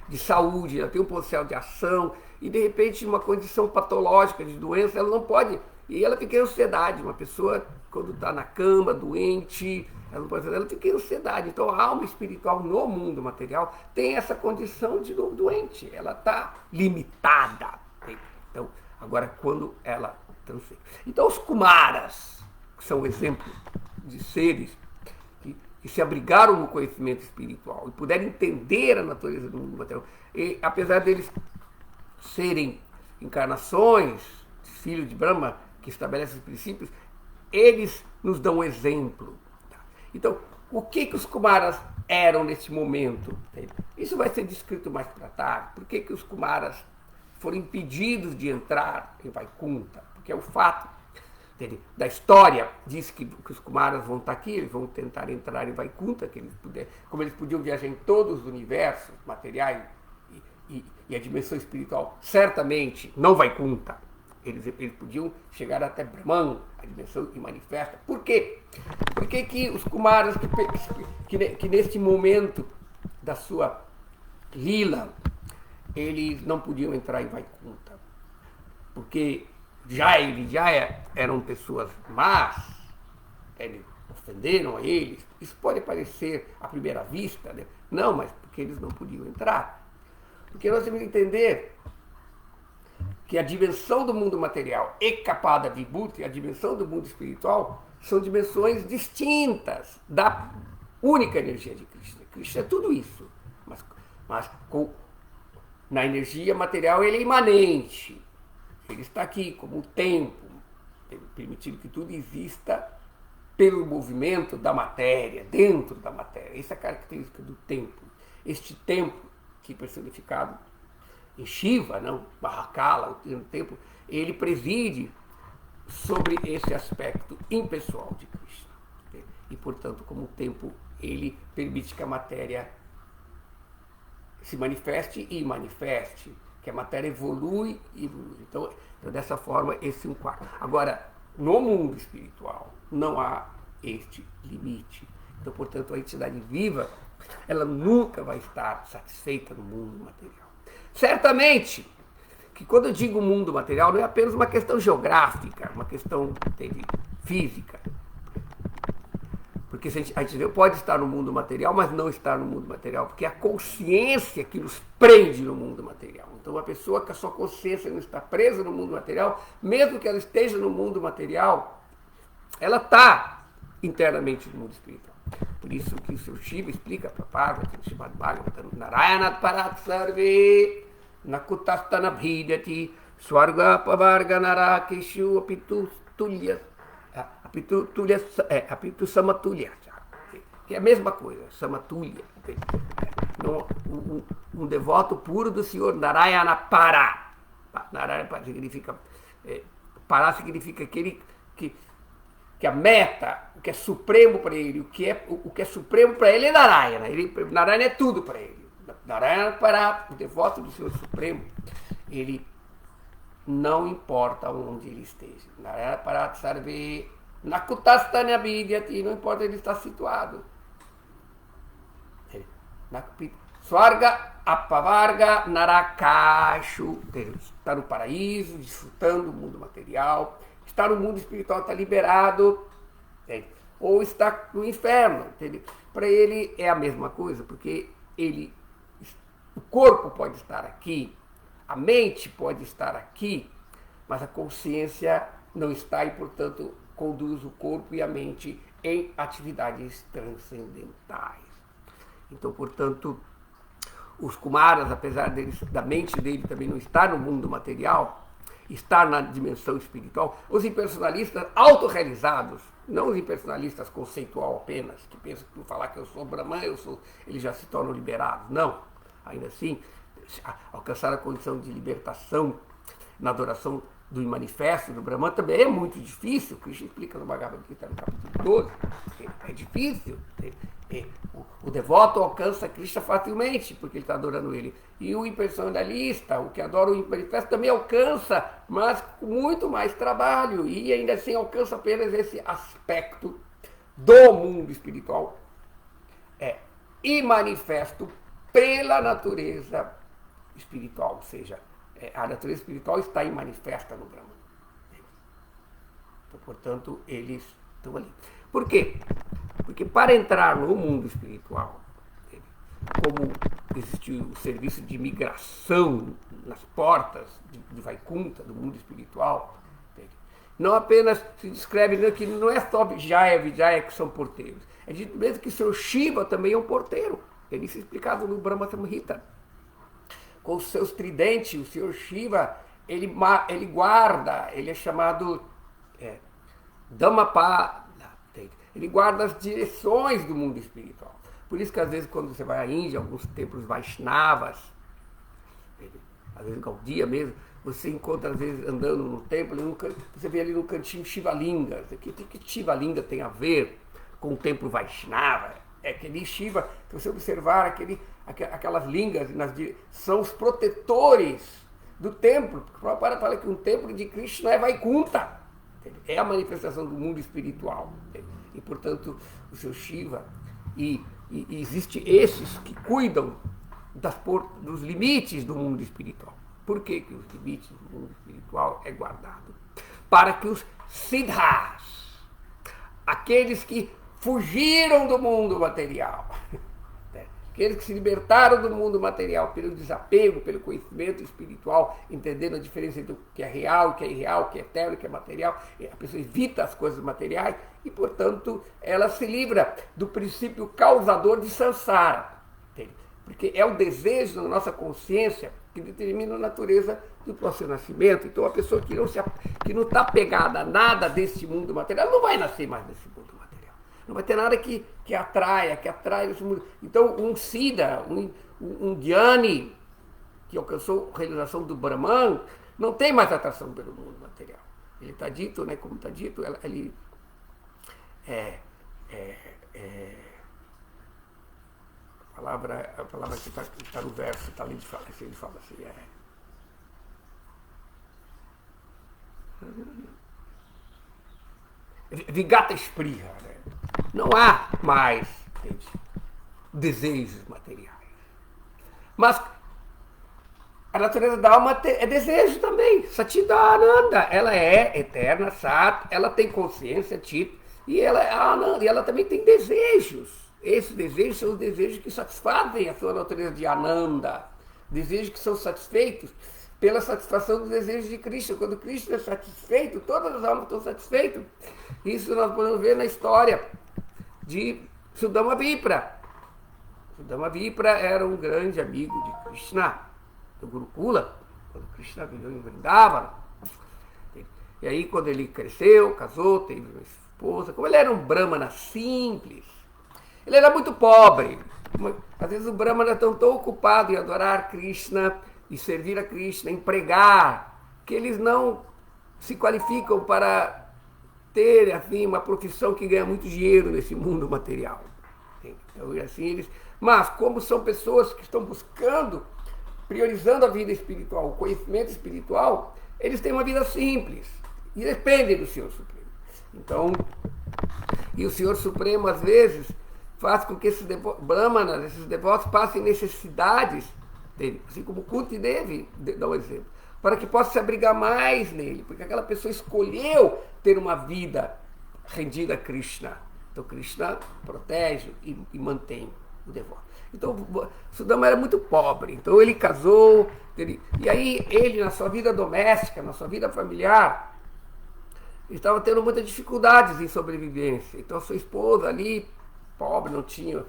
de saúde, ela tem um potencial de ação, e de repente, uma condição patológica de doença, ela não pode, e ela fica em ansiedade. Uma pessoa, quando está na cama, doente, ela fica em ansiedade. Então, a alma espiritual no mundo material tem essa condição de doente, ela está limitada. Então, agora, quando ela transcende. Então, os Kumaras, que são exemplos de seres que se abrigaram no conhecimento espiritual e puderam entender a natureza do mundo material, e apesar deles serem encarnações, filhos de Brahma, que estabelecem os princípios, eles nos dão um exemplo. Então, o que os Kumaras eram nesse momento? Isso vai ser descrito mais para tarde. Por que os Kumaras foram impedidos de entrar em Vaikunta? Porque é o fato da história diz que os Kumaras vão estar aqui, eles vão tentar entrar em Vaikunta, como eles podiam viajar em todos os universos materiais e a dimensão espiritual, certamente não Vaikunta. Eles podiam chegar até Brahman, a dimensão manifesta. Por quê? Por que os Kumaras, que neste momento da sua lila, eles não podiam entrar em Vaikunta? Porque eles já eram pessoas más, eles ofenderam a eles. Isso pode parecer à primeira vista, né? Não, mas porque eles não podiam entrar. Porque nós temos que entender que a dimensão do mundo material e Kapada Vibhuti, a dimensão do mundo espiritual, são dimensões distintas da única energia de Krishna. Krishna é tudo isso, mas na energia material ele é imanente. Ele está aqui como o tempo, permitindo que tudo exista pelo movimento da matéria, dentro da matéria. Essa é a característica do tempo. Este tempo, que é personificado em Shiva, não? Mahakala, o tempo, ele preside sobre esse aspecto impessoal de Krishna. E, portanto, como o tempo, ele permite que a matéria se manifeste e manifeste, que a matéria evolui e evolui. Então, dessa forma, esse é um quadro. Agora, no mundo espiritual, não há este limite. Então, portanto, a entidade viva, ela nunca vai estar satisfeita no mundo material. Certamente que quando eu digo mundo material, não é apenas uma questão geográfica, uma questão física. Porque a gente pode estar no mundo material, mas não estar no mundo material, porque é a consciência que nos prende no mundo material. Então, uma pessoa que a sua consciência não está presa no mundo material, mesmo que ela esteja no mundo material, ela está internamente no mundo espiritual. Por isso que o seu Shiva explica para Parvati, no Srimad Bhagavatam, Narayanat Parat Sarve, Nakutastana Bhidyati, Swarga Pavarga Narakeshu Apitu Tulya. Apitu Samatulya, que é a mesma coisa, Samatulya. Um devoto puro do Senhor Narayana Para. Narayana significa, Para significa aquele que a meta, o que é supremo para ele, o que é supremo para ele é Narayana. Narayana é tudo para ele. Narayana Para, o devoto do Senhor Supremo, ele não importa onde ele esteja. Narayana Parat Sarve, Nakutastana Bhidyati, não importa onde ele está situado. Swarga Apavarga Narakashu, está no paraíso, desfrutando do mundo material, está no mundo espiritual, está liberado, ou está no inferno. Para ele é a mesma coisa, porque o corpo pode estar aqui, a mente pode estar aqui, mas a consciência não está e, portanto, conduz o corpo e a mente em atividades transcendentais. Então, portanto, os Kumaras, apesar da mente dele também não estar no mundo material, estar na dimensão espiritual, os impersonalistas autorrealizados, não os impersonalistas conceitual apenas, que pensam que por falar que eu sou Brahman, eles já se tornam liberados. Não. Ainda assim, alcançar a condição de libertação na adoração do manifesto do Brahman também é muito difícil. Krishna explica no Bhagavad Gita no capítulo 12. É difícil. O devoto alcança Krishna facilmente, porque ele está adorando ele. E o impersonalista, o que adora o manifesto, também alcança, mas com muito mais trabalho. E ainda assim alcança apenas esse aspecto do mundo espiritual. E manifesto pela natureza espiritual, ou seja, a natureza espiritual está em manifesta no Brahman. Então, portanto, eles estão ali. Por quê? Porque para entrar no mundo espiritual, como existe o serviço de migração nas portas de Vaikuntha, do mundo espiritual, não apenas se descreve que não é só Vijaya e Vijaya que são porteiros. É dito mesmo que o Sr. Shiva também é um porteiro. Isso é explicado no Brahma Samhita. Com os seus tridentes, o Sr. Shiva, ele guarda, ele é chamado Dhammapada, ele guarda as direções do mundo espiritual. Por isso que às vezes quando você vai à Índia, alguns templos Vaishnavas, às vezes Gaudiya mesmo, você encontra às vezes andando no templo, você vê ali no cantinho Shivalinga. O que Shivalinga tem a ver com o templo Vaishnava? É aquele Shiva, se você observar aquelas lingas, são os protetores do templo. O Prabhupada fala que um templo de Krishna é Vaikuntha, é a manifestação do mundo espiritual. E, portanto, o seu Shiva, e existe esses que cuidam dos limites do mundo espiritual. Por que os limites do mundo espiritual é guardado? Para que os siddhas, aqueles que fugiram do mundo material, aqueles que se libertaram do mundo material pelo desapego, pelo conhecimento espiritual, entendendo a diferença entre o que é real, o que é irreal, o que é eterno, o que é material, a pessoa evita as coisas materiais e, portanto, ela se livra do princípio causador de samsara, porque é o desejo da nossa consciência que determina a natureza do nosso nascimento. Então, a pessoa que não está pegada a nada desse mundo material não vai nascer mais nesse mundo material. Não vai ter nada que atraia esse mundo. Então, um Siddha, um Jnani, que alcançou a realização do Brahman, não tem mais atração pelo mundo material. Ele está dito, né, como está dito, ele a palavra que está no verso, está ali, ele fala assim, Vigata Spriha, né? Não há mais, gente, desejos materiais. Mas a natureza da alma é desejo também. Satidananda, ela é eterna, sat, ela tem consciência, chit, e ela é ananda, e ela também tem desejos. Esses desejos são os desejos que satisfazem a sua natureza de Ananda. Desejos que são satisfeitos pela satisfação dos desejos de Krishna. Quando Krishna é satisfeito, todas as almas estão satisfeitas. Isso nós podemos ver na história de Sudama Vipra. Sudama Vipra era um grande amigo de Krishna, do Gurukula, quando Krishna viveu em Vrindavana. E aí, quando ele cresceu, casou, teve uma esposa, como ele era um brahmana simples, ele era muito pobre. Às vezes o brahmana está tão ocupado em adorar Krishna, e servir a Krishna, em pregar, que eles não se qualificam para ter assim, uma profissão que ganha muito dinheiro nesse mundo material. Então, assim, mas como são pessoas que estão buscando, priorizando a vida espiritual, o conhecimento espiritual, eles têm uma vida simples e dependem do Senhor Supremo. Então, e o Senhor Supremo, às vezes, faz com que esses brahmanas, esses devotos, passem necessidades dele, assim como Kunti Devi dá um exemplo, para que possa se abrigar mais nele, porque aquela pessoa escolheu ter uma vida rendida a Krishna. Então Krishna protege e mantém o devoto. Então Sudama era muito pobre, então ele casou, e aí ele na sua vida doméstica, na sua vida familiar, ele estava tendo muitas dificuldades em sobrevivência. Então a sua esposa ali, pobre, não tinha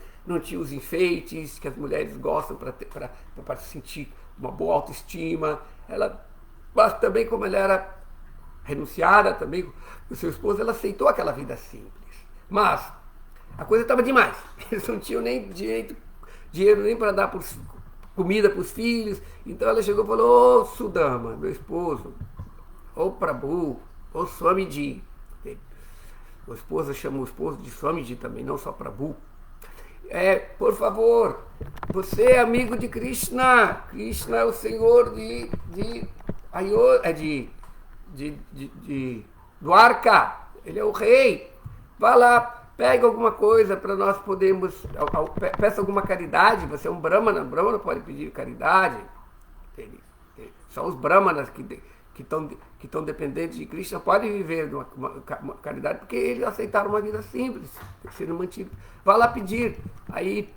os enfeites que as mulheres gostam para se sentir uma boa autoestima. Ela Mas também, como ela era renunciada também, o seu esposo, ela aceitou aquela vida simples. Mas a coisa estava demais. Eles não tinham nem dinheiro nem para dar comida para os filhos. Então ela chegou e falou: ô Sudama, meu esposo, ô Prabhu, ô Swamiji. O esposo chama o esposo de Swamiji também, não só Prabhu. Por favor, você é amigo de Krishna. Krishna é o senhor de Dwarka. Ele é o rei. Vá lá, pega alguma coisa para nós podermos. Peça alguma caridade. Você é um Brahmana. O Brahmana pode pedir caridade. Só os Brahmanas que estão dependentes de Krishna podem viver de uma caridade, porque eles aceitaram uma vida simples, sendo mantido. Vá lá pedir. Aí,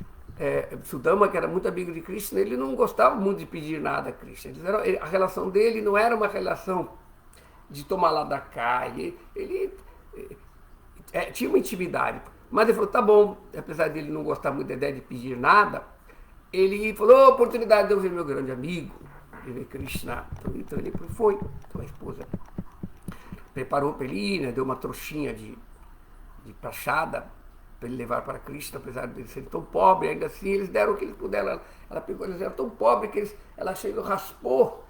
Sudama, que era muito amigo de Krishna, ele não gostava muito de pedir nada a Krishna. A relação dele não era uma relação de tomar lá da cá. Ele tinha uma intimidade. Mas ele falou: tá bom, apesar dele não gostar muito da ideia de pedir nada, ele falou: oportunidade de eu ver meu grande amigo, de ver Krishna. Então ele foi. Então a esposa preparou para ele, né, deu uma trouxinha de prachada para ele levar para Krishna, apesar de ele ser tão pobre, ainda assim eles deram o que eles puderam. Ela pegou, eles eram tão pobres que ela chegou, raspou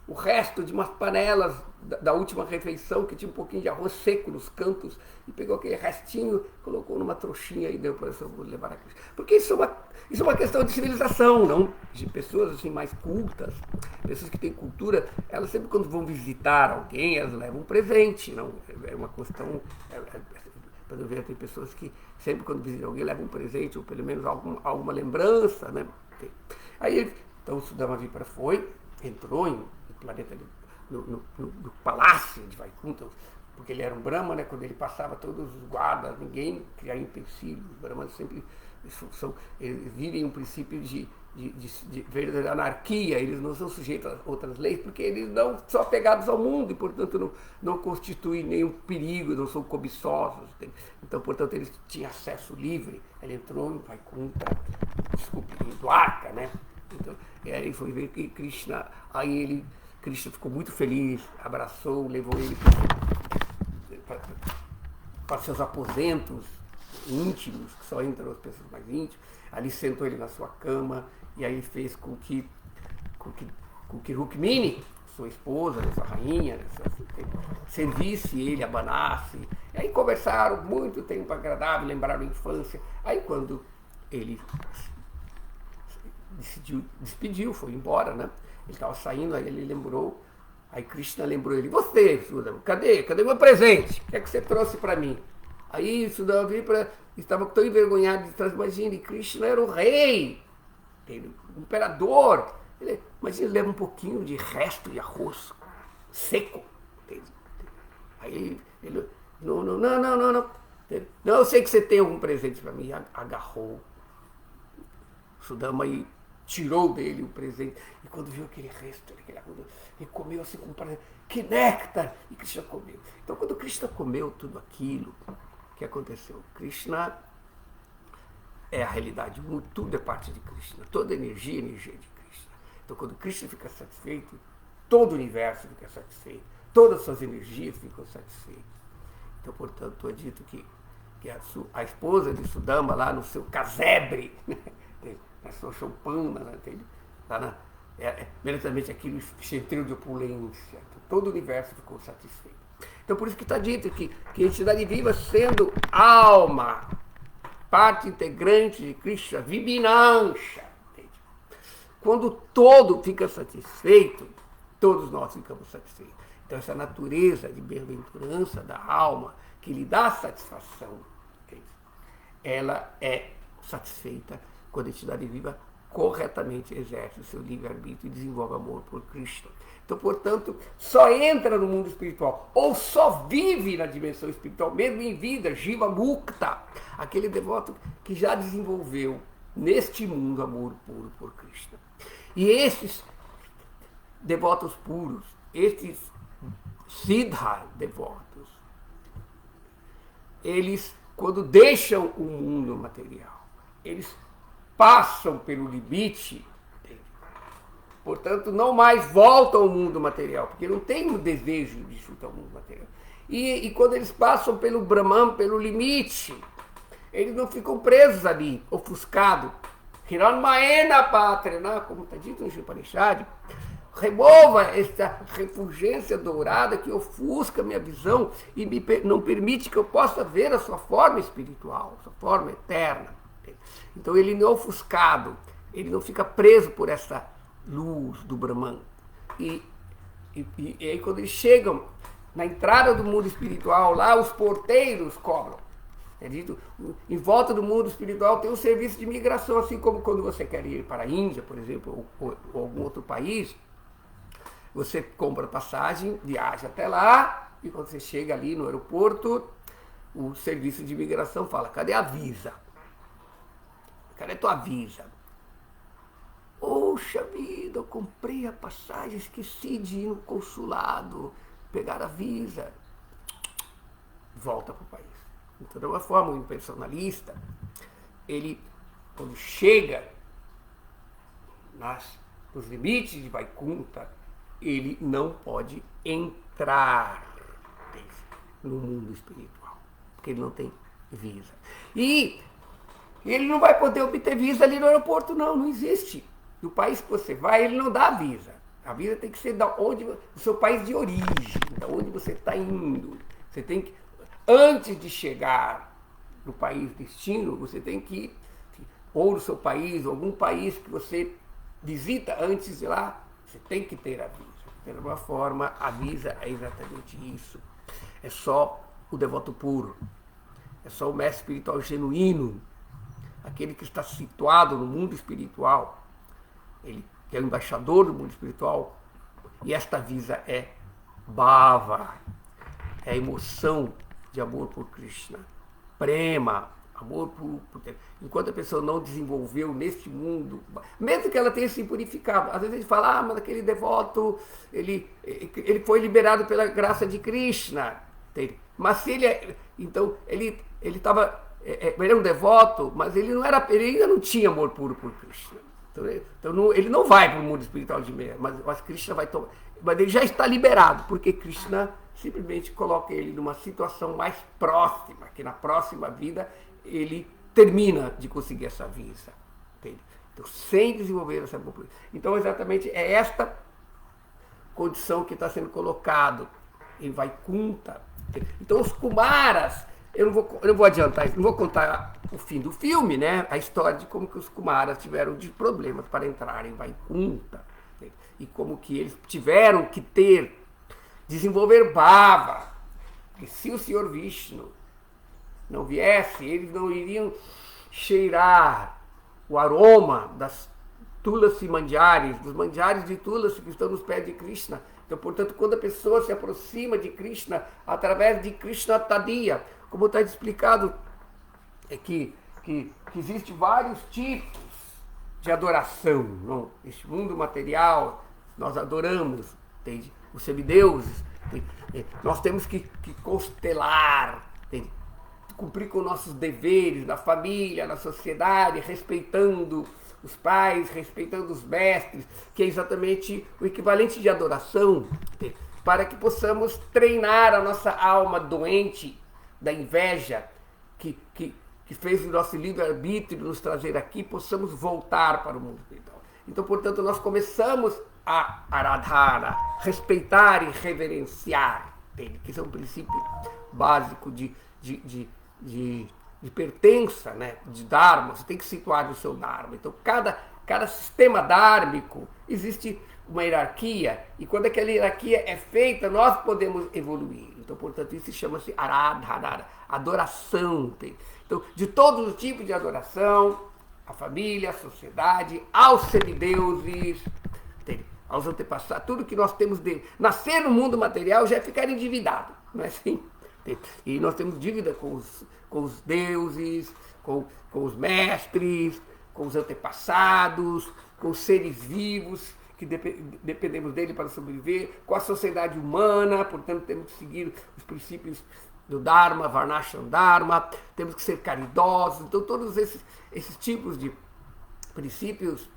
o resto de umas panelas da última refeição, que tinha um pouquinho de arroz seco nos cantos, e pegou aquele restinho, colocou numa trouxinha e deu para levar a Krishna. Porque isso é uma questão de civilização, não? De pessoas assim mais cultas, pessoas que têm cultura, elas sempre quando vão visitar alguém, elas levam um presente, não? É uma questão. Para eu ver, tem pessoas que sempre quando visitam alguém levam um presente, ou pelo menos alguma lembrança, né? Aí, então o Sudama Vipra entrou no planeta, no palácio de Vaikuntha, porque ele era um Brahma, né? Quando ele passava, todos os guardas, ninguém criava empecilhos. Os Brahmanas sempre eles vivem um princípio de verdadeira anarquia, eles não são sujeitos a outras leis, porque eles não são apegados ao mundo e, portanto, não constituem nenhum perigo, não são cobiçosos. Então, portanto, eles tinham acesso livre. Ele entrou em Vaikuntha, em Dwarka, né? Então, aí foi ver que Krishna ficou muito feliz, abraçou, levou ele para seus aposentos íntimos, que só entram as pessoas mais íntimas. Ali sentou ele na sua cama, e aí fez com que Rukmini, sua esposa, sua rainha, servisse ele, abanasse. E aí conversaram muito tempo agradável, lembraram a infância. Aí quando ele despediu, foi embora, né? Ele estava saindo, aí ele lembrou, aí Krishna lembrou ele: você, Sudama, cadê meu presente? O que é que você trouxe para mim? Aí Sudama estava tão envergonhado de trás, imagine, Krishna era o rei, o imperador. Mas ele leva um pouquinho de resto de arroz seco. Aí ele: não, eu sei que você tem algum presente para mim. Agarrou Sudama e tirou dele o presente. E quando viu aquele resto, ele comeu assim como para que néctar! E Krishna comeu. Então, quando Krishna comeu tudo aquilo, o que aconteceu? Krishna é a realidade, tudo é parte de Krishna, toda energia é energia de Krishna. Então, quando Krishna fica satisfeito, todo o universo fica satisfeito, todas as suas energias ficam satisfeitas. Então, portanto, é dito que a esposa de Sudama, lá no seu casebre, na sua choupana, imediatamente aquilo cheio de opulência, todo o universo ficou satisfeito. Então, por isso que está dito que a entidade viva, sendo alma, parte integrante de Krishna, Vibhinansha. Quando todo fica satisfeito, todos nós ficamos satisfeitos. Então, essa natureza de bem-aventurança da alma, que lhe dá satisfação, ela é satisfeita quando a entidade viva corretamente exerce o seu livre-arbítrio e desenvolve amor por Krishna. Então, portanto, só entra no mundo espiritual, ou só vive na dimensão espiritual, mesmo em vida, Jiva Mukta, aquele devoto que já desenvolveu neste mundo amor puro por Krishna. E esses devotos puros, esses Siddha devotos, eles, quando deixam o mundo material, eles passam pelo limite portanto, não mais voltam ao mundo material, porque não tem o desejo de chutar ao mundo material. E quando eles passam pelo Brahman, pelo limite, eles não ficam presos ali, ofuscados. Hiranmaena pátria, como está dito no Upanishad, remova essa refulgência dourada que ofusca minha visão e não permite que eu possa ver a sua forma espiritual, a sua forma eterna. Então ele não é ofuscado, ele não fica preso por essa luz do Brahman. E aí quando eles chegam na entrada do mundo espiritual, lá os porteiros cobram. Em volta do mundo espiritual tem um serviço de migração, assim como quando você quer ir para a Índia, por exemplo, ou algum outro país, você compra passagem, viaja até lá, e quando você chega ali no aeroporto, o serviço de imigração fala: cadê a visa? Cadê tua visa? Poxa vida, eu comprei a passagem, esqueci de ir no consulado, pegar a visa. Volta para o país. Então, de uma forma, o impersonalista, ele, quando chega nos limites de Vaikuntha, ele não pode entrar no mundo espiritual, porque ele não tem visa. E ele não vai poder obter visa ali no aeroporto, não existe. No país que você vai, ele não dá visa. A visa tem que ser do seu país de origem, da onde você está indo. Você tem que, antes de chegar no país destino, você tem que ir, ou no seu país, ou algum país que você visita antes de lá, você tem que ter a visa. De alguma forma, a visa é exatamente isso. É só o devoto puro, é só o mestre espiritual genuíno, aquele que está situado no mundo espiritual, ele que é o embaixador do mundo espiritual, e esta visa é bhava, é a emoção de amor por Krishna, prema, amor por Deus. Enquanto a pessoa não desenvolveu neste mundo, mesmo que ela tenha se purificado, às vezes a gente fala: mas aquele devoto, ele foi liberado pela graça de Krishna. Mas se ele, então, ele é um devoto, mas ele ainda não tinha amor puro por Krishna. Então ele não vai para o mundo espiritual de meia, mas Krishna vai tomar. Mas ele já está liberado, porque Krishna simplesmente coloca ele numa situação mais próxima, que na próxima vida ele termina de conseguir essa visa. Entende? Então, sem desenvolver essa população. Então, exatamente é esta condição que está sendo colocado em Vaikuntha. Então, os Kumaras, eu não vou adiantar isso, não vou contar o fim do filme, né? A história de como que os Kumaras tiveram de problemas para entrar em Vaikuntha, né? E como que eles tiveram que desenvolver bhava, porque se o Senhor Vishnu não viesse, eles não iriam cheirar o aroma das tulasi manjaris, dos manjaris de tulasi que estão nos pés de Krishna. Então, portanto, quando a pessoa se aproxima de Krishna através de Krishna Tadiya, como está explicado, é que existem vários tipos de adoração. Não? Este mundo material, nós adoramos, entende? Os semideuses, nós temos que constelar, entende? Cumprir com nossos deveres na família, na sociedade, respeitando os pais, respeitando os mestres, que é exatamente o equivalente de adoração, para que possamos treinar a nossa alma doente da inveja, que fez o nosso livre-arbítrio nos trazer aqui, possamos voltar para o mundo espiritual. Então, portanto, nós começamos a aradhana, respeitar e reverenciar, que isso é um princípio básico de pertença, né, de Dharma. Você tem que situar o seu Dharma. Então, cada sistema dármico existe uma hierarquia, e quando aquela hierarquia é feita, nós podemos evoluir. Então, portanto, isso chama-se aradhana, adoração. Então, de todos os tipos de adoração, a família, a sociedade, aos semideuses, aos antepassados, tudo que nós temos de nascer no mundo material já é ficar endividado, não é assim? E nós temos dívida com os deuses, com os mestres, com os antepassados, com os seres vivos, que dependemos dele para sobreviver, com a sociedade humana, portanto temos que seguir os princípios do Dharma, Varnashram Dharma, temos que ser caridosos. Então todos esses tipos de princípios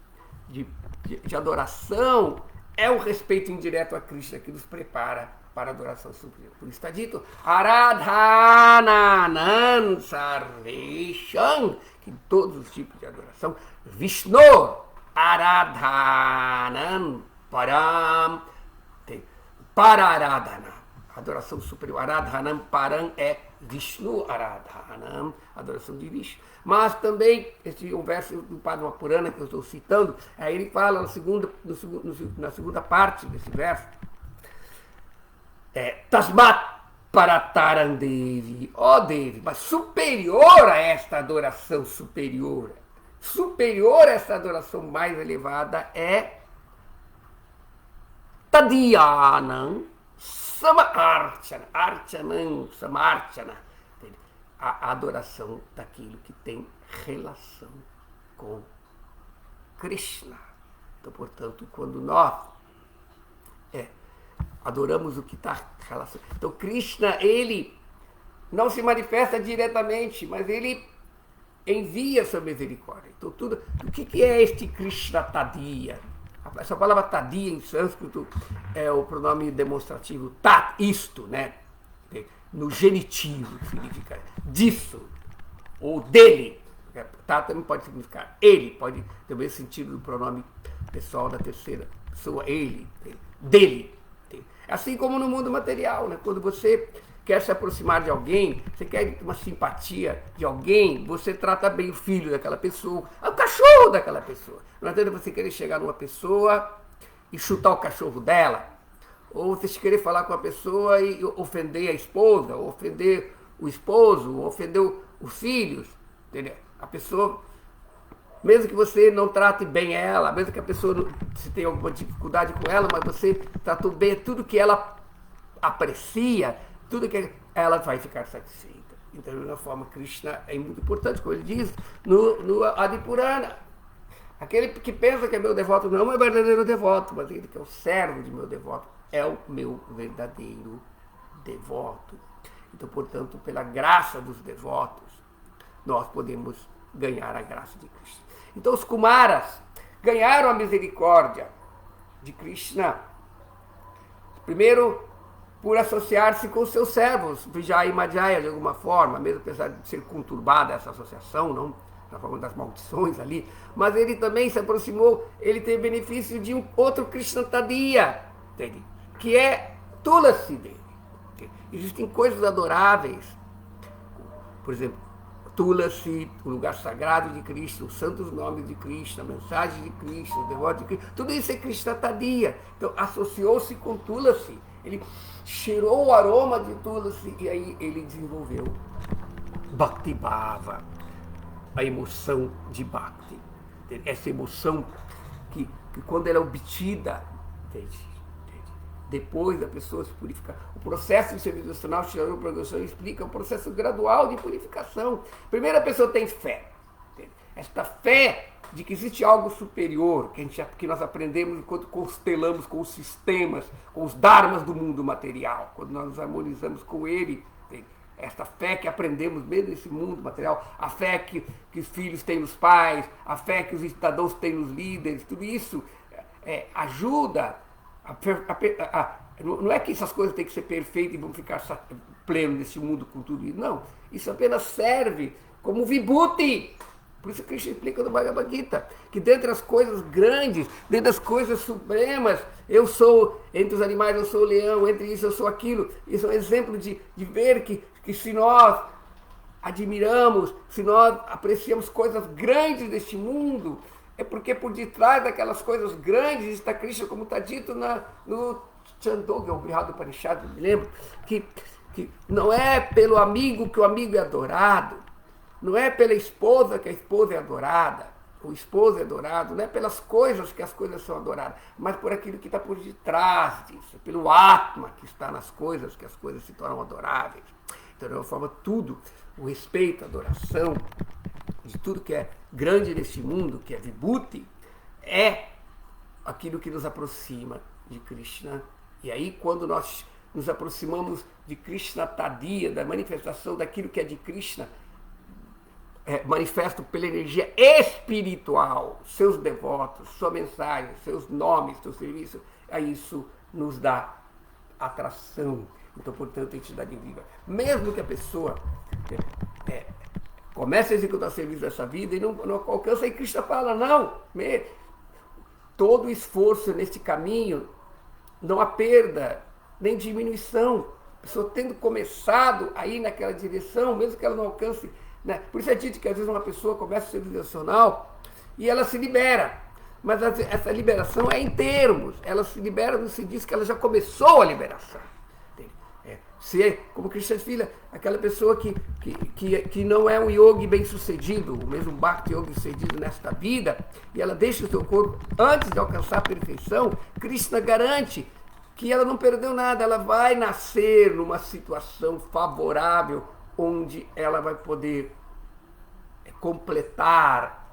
de adoração é o respeito indireto a Krishna que nos prepara para a adoração suprema. Por isso está dito, Aradhananan Sarvesham, que todos os tipos de adoração, Vishnu, Aradhanan Param, Pararadhana, adoração superior, Aradhanam Param é Vishnu Aradhanam, adoração de Vishnu. Mas também, um verso do Padma Purana que eu estou citando, aí ele fala na segunda parte desse verso, Tasmat Parataram Devi, ó Devi, mas superior a esta adoração superior a esta adoração mais elevada é Tadhyanam Samarchana, Archanam Samarchana, a adoração daquilo que tem relação com Krishna. Então, portanto, quando nós adoramos o que está relacionado. Então, Krishna, ele não se manifesta diretamente, mas ele envia sua misericórdia. Então, tudo, o que é este Krishna Tadiya? Essa palavra Tadiya em sânscrito é o pronome demonstrativo tat, isto, né? No genitivo, significa disso, ou dele. Tat também pode significar ele, pode ter o mesmo sentido do pronome pessoal da terceira pessoa, ele, dele. Assim como no mundo material, né? Quando você quer se aproximar de alguém, você quer uma simpatia de alguém, você trata bem o filho daquela pessoa, o cachorro daquela pessoa. Não adianta você querer chegar numa pessoa e chutar o cachorro dela, ou você querer falar com a pessoa e ofender a esposa, ou ofender o esposo, ou ofender os filhos, entendeu? A pessoa, mesmo que você não trate bem ela, mesmo que a pessoa se tenha alguma dificuldade com ela, mas você tratou bem tudo que ela aprecia, tudo que ela vai ficar satisfeita. Então, de uma forma, Krishna é muito importante, como ele diz no Adipurana. Aquele que pensa que é meu devoto não é meu verdadeiro devoto, mas ele que é o servo de meu devoto é o meu verdadeiro devoto. Então, portanto, pela graça dos devotos, nós podemos ganhar a graça de Krishna. Então, os Kumaras ganharam a misericórdia de Krishna, primeiro, por associar-se com seus servos, Vijaya e Madhya, de alguma forma, mesmo apesar de ser conturbada essa associação, não na forma das maldições ali, mas ele também se aproximou, ele teve benefício de um outro Krishna Tadiya, que é Tulasi dele. Existem coisas adoráveis, por exemplo, Tulasi, o lugar sagrado de Krishna, os santos nomes de Krishna, a mensagem de Krishna, o devoto de Krishna, tudo isso é Krishna Tadiya. Então, associou-se com Tulasi, ele cheirou o aroma de Tulasi e aí ele desenvolveu Bhakti Bhava, a emoção de Bhakti. Essa emoção que quando ela é obtida, depois da pessoa se purificar. O processo de serviço devocional, Shri Prabhupada explica o processo gradual de purificação. Primeiro a pessoa tem fé. Esta fé de que existe algo superior, que nós aprendemos enquanto constelamos com os sistemas, com os dharmas do mundo material, quando nós nos harmonizamos com ele. Esta fé que aprendemos mesmo nesse mundo material, a fé que os filhos têm nos pais, a fé que os cidadãos têm nos líderes, tudo isso ajuda não é que essas coisas têm que ser perfeitas e vão ficar plenos nesse mundo com tudo isso. Não, isso apenas serve como vibhuti. Por isso que Krishna explica no Bhagavad Gita, que dentre as coisas grandes, dentre as coisas supremas, eu sou, entre os animais eu sou o leão, entre isso eu sou aquilo. Isso é um exemplo de ver que se nós admiramos, se nós apreciamos coisas grandes deste mundo, é porque por detrás daquelas coisas grandes está Krishna, como está dito no Chandogya, o Brihad Upanishad, me lembro, que não é pelo amigo que o amigo é adorado, não é pela esposa que a esposa é adorada, o esposo é adorado, não é pelas coisas que as coisas são adoradas, mas por aquilo que está por detrás disso, pelo Atma que está nas coisas, que as coisas se tornam adoráveis. Então, de uma forma, tudo, o respeito, a adoração, de tudo que é grande neste mundo, que é Vibhuti, é aquilo que nos aproxima de Krishna. E aí, quando nós nos aproximamos de Krishna Tadiya, da manifestação daquilo que é de Krishna, manifestam pela energia espiritual, seus devotos, sua mensagem, seus nomes, seu serviço, aí isso nos dá atração. Então, portanto, a entidade viva. Mesmo que a pessoa comece a executar o serviço dessa vida e não alcança, aí Krishna fala, não, todo esforço neste caminho, não há perda, nem diminuição. A pessoa tendo começado a ir naquela direção, mesmo que ela não alcance, né? Por isso é dito que às vezes uma pessoa começa o serviço devocional e ela se libera. Mas essa liberação é em termos. Ela se libera no sentido que ela já começou a liberação. Se, como Krishna filha, aquela pessoa que não é um yogi bem sucedido, o mesmo bhakti yogi sucedido nesta vida, e ela deixa o seu corpo antes de alcançar a perfeição, Krishna garante que ela não perdeu nada, ela vai nascer numa situação favorável, onde ela vai poder completar.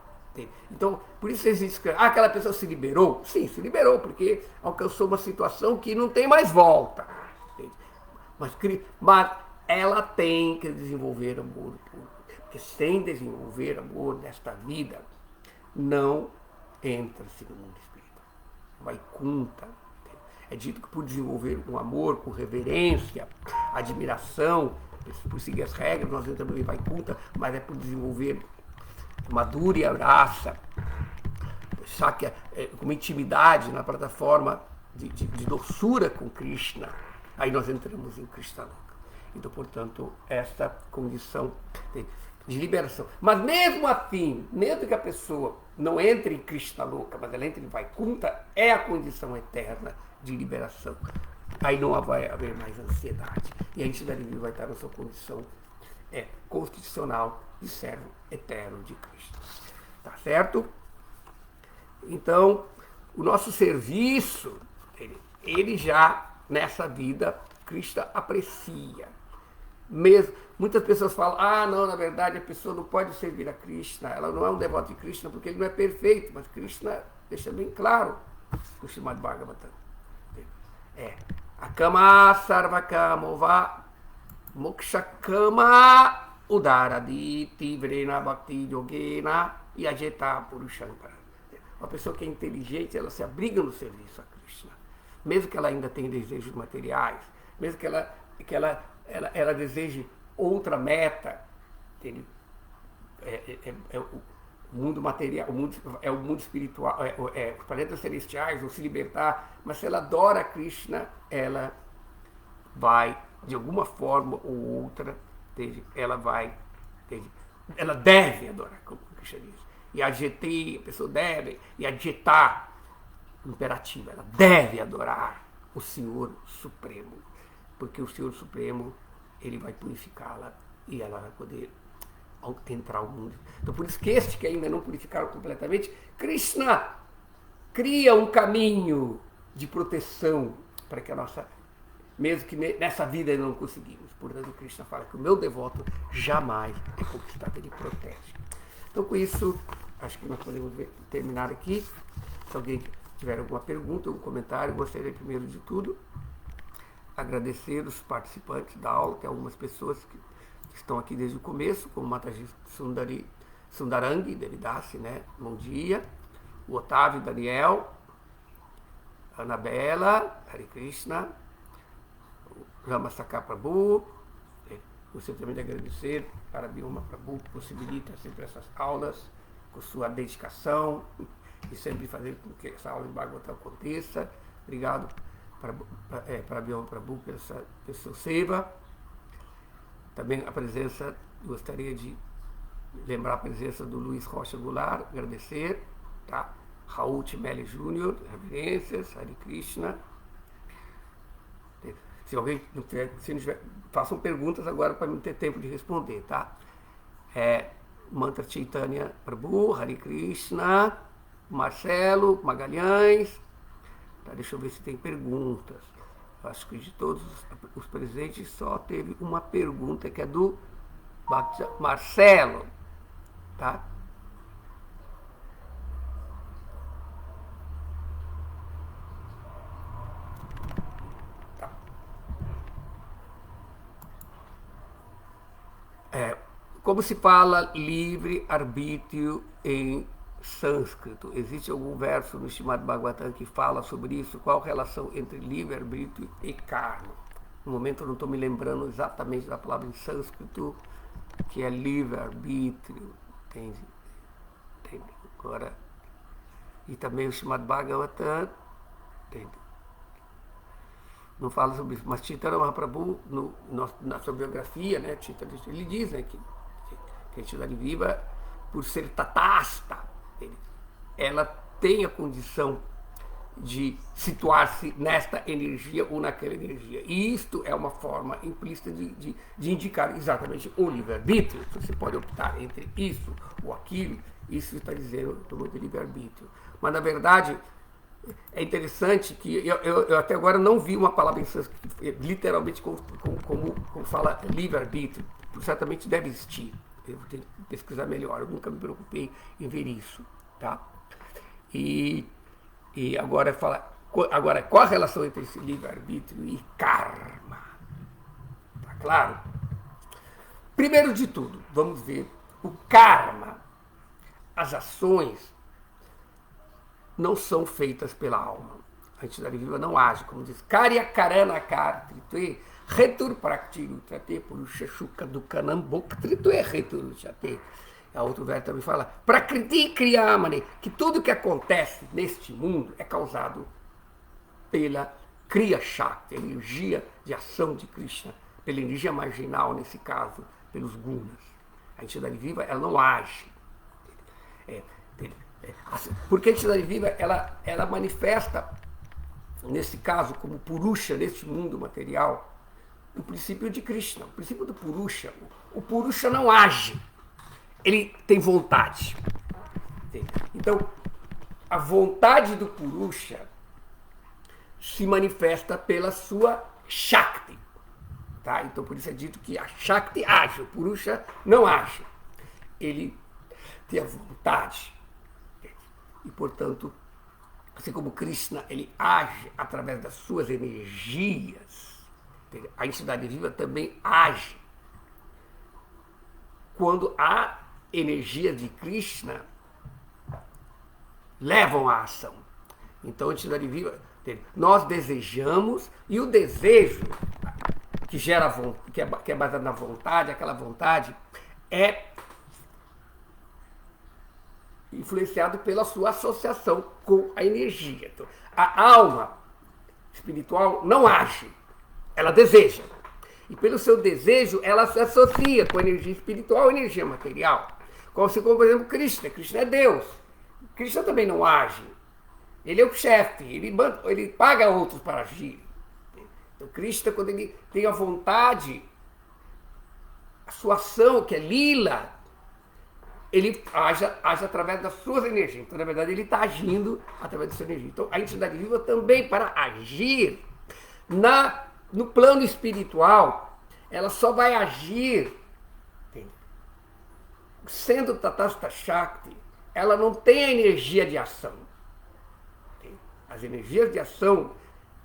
Então, por isso existe, aquela pessoa se liberou? Sim, se liberou, porque alcançou uma situação que não tem mais volta. Mas ela tem que desenvolver amor puro. Porque sem desenvolver amor nesta vida, não entra-se no mundo espiritual. Vai conta. É dito que por desenvolver um amor com reverência, admiração, por seguir as regras, nós entramos em Vaikuntha, mas é por desenvolver Madhurya Rasa, Shakya, com intimidade na plataforma de doçura com Krishna. Aí nós entramos em Krishna Loka. Então, portanto, esta condição de liberação. Mas mesmo assim, mesmo que a pessoa não entre em Krishna Loka, mas ela entre em Vaikuntha, é a condição eterna de liberação. Aí não vai haver mais ansiedade. E a entidade viva vai estar na sua condição constitucional de servo eterno de Krishna. Tá certo? Então, o nosso serviço, ele já, nessa vida, Krishna aprecia. Mesmo, muitas pessoas falam, não, na verdade a pessoa não pode servir a Krishna, ela não é um devoto de Krishna porque ele não é perfeito, mas Krishna deixa bem claro no Srimad Bhagavatam. Akama sarvakamova mokshakama udaraditi vrena bhakti yogena yajeta purushankara. Uma pessoa que é inteligente, ela se abriga no serviço a Krishna. Mesmo que ela ainda tenha desejos materiais, mesmo que ela deseje outra meta, o mundo material, o mundo espiritual, os planetas celestiais, ou se libertar, mas se ela adora Krishna, ela vai, de alguma forma ou outra, ela deve adorar, como Krishna diz. E a GT, a pessoa deve, e a Jeta, imperativa, ela deve adorar o Senhor Supremo, porque o Senhor Supremo, ele vai purificá-la e ela vai poder entrar ao mundo. Então, por isso que este que ainda não purificaram completamente, Krishna cria um caminho de proteção para que a nossa, mesmo que nessa vida ainda não conseguimos. Portanto, Krishna fala que o meu devoto jamais é conquistado, ele protege. Então, com isso, acho que nós podemos terminar aqui. Se alguém tiver alguma pergunta, algum comentário, gostaria primeiro de tudo agradecer os participantes da aula, tem algumas pessoas que estão aqui desde o começo, como Mataji Sundarangi Devidasi, né? Bom dia. O Otávio Daniel, a Anabela, Hare Krishna, o Ramasaka Prabhu. Gostaria também de agradecer para a Bioma Prabhu, que possibilita sempre essas aulas, com sua dedicação, e sempre fazer com que essa aula de Bhagavatam aconteça. Obrigado para a Bioma Prabhu pelo seu seva. Também a presença, gostaria de lembrar a presença do Luiz Rocha Goulart, agradecer, tá? Raul Timelli Júnior, reverências, Hare Krishna. Se alguém não tiver, façam perguntas agora para não ter tempo de responder, tá? Mantra Chaitanya Prabhu, Hare Krishna, Marcelo Magalhães. Tá, deixa eu ver se tem perguntas. Acho que de todos os presentes só teve uma pergunta, que é do Marcelo. Tá? como se fala livre-arbítrio em sânscrito? Existe algum verso no Srimad Bhagavatam que fala sobre isso? Qual a relação entre livre-arbítrio e karma? No momento eu não estou me lembrando exatamente da palavra em sânscrito, que é livre-arbítrio. Entende? Agora, e também o Srimad Bhagavatam, entende? Não fala sobre isso, mas Chaitanya Mahaprabhu, na sua biografia, né, ele diz, né, que a entidade viva, por ser tatasta, ela tem a condição de situar-se nesta energia ou naquela energia. E isto é uma forma implícita de indicar exatamente o livre-arbítrio. Você pode optar entre isso ou aquilo, isso está dizendo do livre-arbítrio. Mas, na verdade, é interessante que eu até agora não vi uma palavra em sânscrito literalmente como fala livre-arbítrio. Certamente deve existir. Eu tenho que pesquisar melhor. Eu nunca me preocupei em ver isso. Tá? E agora qual a relação entre esse livre-arbítrio e karma? Tá claro? Primeiro de tudo, vamos ver o karma. As ações não são feitas pela alma. A entidade viva não age, como diz, Karya Karana Kartritve, Retur Praktirutrate, Purusha Shuka Dukanam Bhoktritve Returuchate. A outro verso também fala, Prakriti Kriyamane, que tudo que acontece neste mundo é causado pela Kriya Shakti, a energia de ação de Krishna, pela energia marginal, nesse caso, pelos gunas. A entidade viva, ela não age. Porque a entidade viva, ela manifesta, nesse caso, como Purusha, neste mundo material, o princípio de Krishna, o princípio do Purusha. O Purusha não age, ele tem vontade. Então, a vontade do Purusha se manifesta pela sua Shakti. Tá? Então, por isso é dito que a Shakti age, o Purusha não age. Ele tem a vontade. E, portanto, assim como Krishna, ele age através das suas energias, a entidade viva também age quando a energia de Krishna levam à ação. Então, a entidade viva, nós desejamos, e o desejo que gera, que é baseado na vontade, aquela vontade é influenciado pela sua associação com a energia. Então, a alma espiritual não age, ela deseja. E pelo seu desejo, ela se associa com a energia espiritual e energia material. Como, por exemplo, Krishna. Krishna é Deus. Krishna também não age. Ele é o chefe, ele paga outros para agir. Então, Krishna, quando ele tem a vontade, a sua ação, que é lila, ele age através das suas energias. Então, na verdade, ele está agindo através da sua energia. Então, a entidade viva também, para agir no plano espiritual, ela só vai agir sendo Tatasta Shakti. Ela não tem a energia de ação. As energias de ação,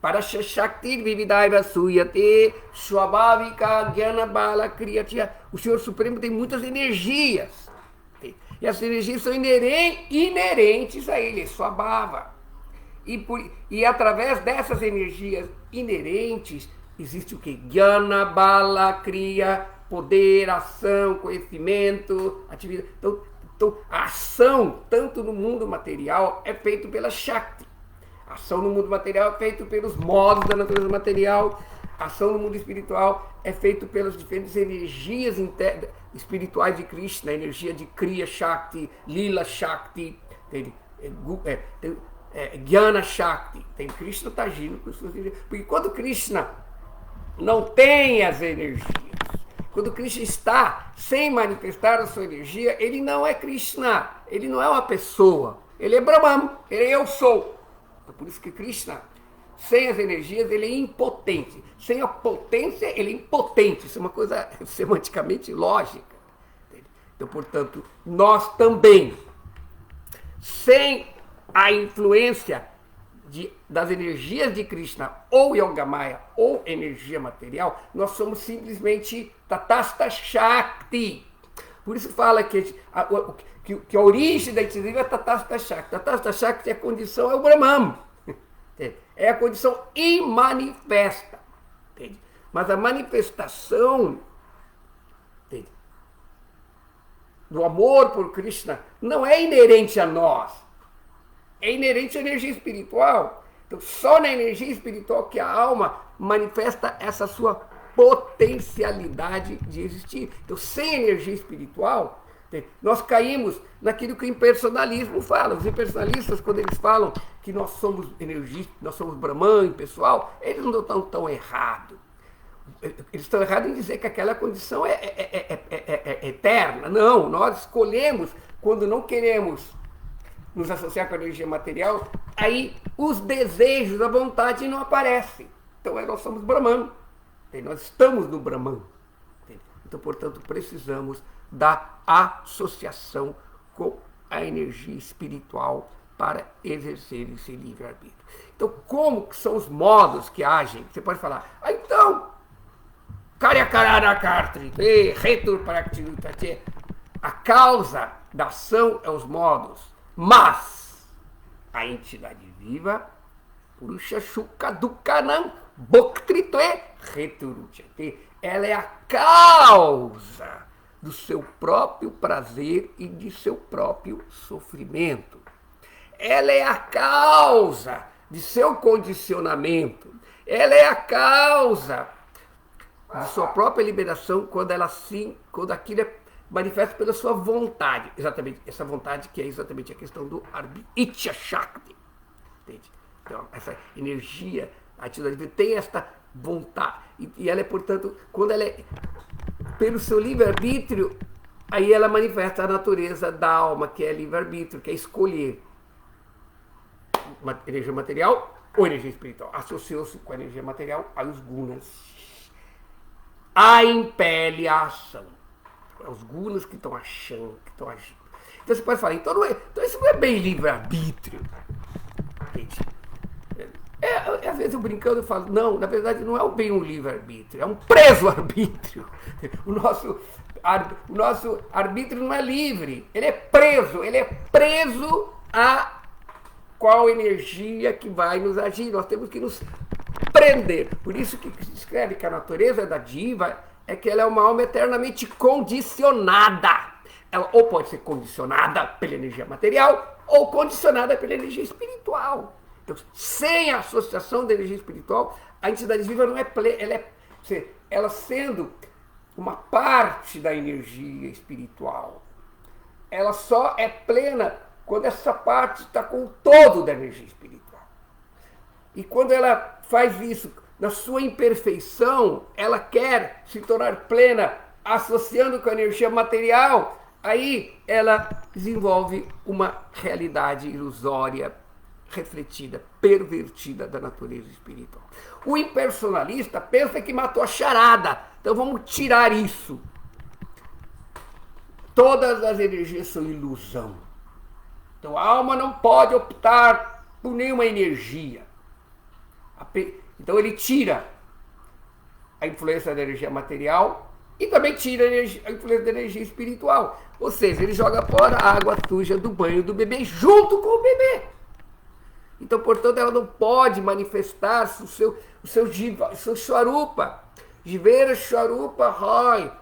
para Shakti Vividaiva Suyate, Swabhavika Jnana Bala Kriyatya, o Senhor Supremo tem muitas energias. E as energias são inerentes a ele, Swabhava. E através dessas energias inerentes, existe o que? Jnana Bala Kriya, poder, ação, conhecimento, atividade. Então, a ação, tanto no mundo material, é feita pela Shakti. A ação no mundo material é feita pelos modos da natureza material. A ação no mundo espiritual é feita pelas diferentes energias espirituais de Krishna, a energia de Kriya Shakti, Lila Shakti, Jnana Shakti. Krishna está agindo com suas energias. Porque quando Krishna não tem as energias, quando Krishna está sem manifestar a sua energia, ele não é Krishna, ele não é uma pessoa, ele é Brahman, ele é eu sou. Então, por isso que Krishna, sem as energias, ele é impotente. Sem a potência, ele é impotente. Isso é uma coisa semanticamente lógica. Então, portanto, nós também, sem a influência das energias de Krishna, ou Yogamaya, ou energia material, nós somos simplesmente Tatasta Shakti. Por isso fala que a origem da entidade é Tatasta Shakti. Tatasta Shakti é a condição, é o Brahman. É a condição imanifesta. Entende? Mas a manifestação, entende, do amor por Krishna não é inerente a nós. É inerente à energia espiritual. Então, só na energia espiritual que a alma manifesta essa sua potencialidade de existir. Então, sem energia espiritual, nós caímos naquilo que o impersonalismo fala. Os impersonalistas, quando eles falam que nós somos energia, nós somos Brahman, pessoal, eles não estão tão errados. Eles estão errados em dizer que aquela condição é eterna. Não, nós escolhemos, quando não queremos nos associar com a energia material, aí os desejos, a vontade não aparecem. Então nós somos Brahman. Nós estamos no Brahman. Então, portanto, precisamos da associação com a energia espiritual para exercer esse livre-arbítrio. Então, como que são os modos que agem? Você pode falar, então, a causa da ação é os modos, mas a entidade viva, Purusha Shuka Dukkanam Bhoktritoe Returuchate, ela é a causa do seu próprio prazer e de seu próprio sofrimento. Ela é a causa de seu condicionamento. Ela é a causa de sua própria liberação quando aquilo é manifesta pela sua vontade. Exatamente, essa vontade que é exatamente a questão do Itcha Shakti. Entende? Então, essa energia, a entidade tem esta vontade. E ela é, portanto, quando ela é pelo seu livre-arbítrio, aí ela manifesta a natureza da alma, que é livre-arbítrio, que é escolher energia material ou energia espiritual. Associou-se com a energia material aos gunas. A impele a ação. Os gunas que estão achando, que estão agindo. Então você pode falar, então isso não é bem livre-arbítrio. Às vezes eu brincando eu falo, não, na verdade não é bem um livre-arbítrio, é um preso-arbítrio. O nosso arbítrio não é livre, ele é preso a qual energia que vai nos agir. Nós temos que nos prender. Por isso que se escreve que a natureza da diva é que ela é uma alma eternamente condicionada. Ela ou pode ser condicionada pela energia material ou condicionada pela energia espiritual. Então, sem a associação da energia espiritual, a entidade viva não é plena. Ela sendo uma parte da energia espiritual, ela só é plena quando essa parte está com o todo da energia espiritual. E quando ela faz isso na sua imperfeição, ela quer se tornar plena associando com a energia material, aí ela desenvolve uma realidade ilusória, refletida, pervertida da natureza espiritual. O impersonalista pensa que matou a charada. Então vamos tirar isso. Todas as energias são ilusão. Então a alma não pode optar por nenhuma energia. Então ele tira a influência da energia material e também tira a influência da energia espiritual. Ou seja, ele joga fora a água suja do banho do bebê junto com o bebê. Então, portanto, ela não pode manifestar o seu Swarupa. Jivera Swarupa Roy.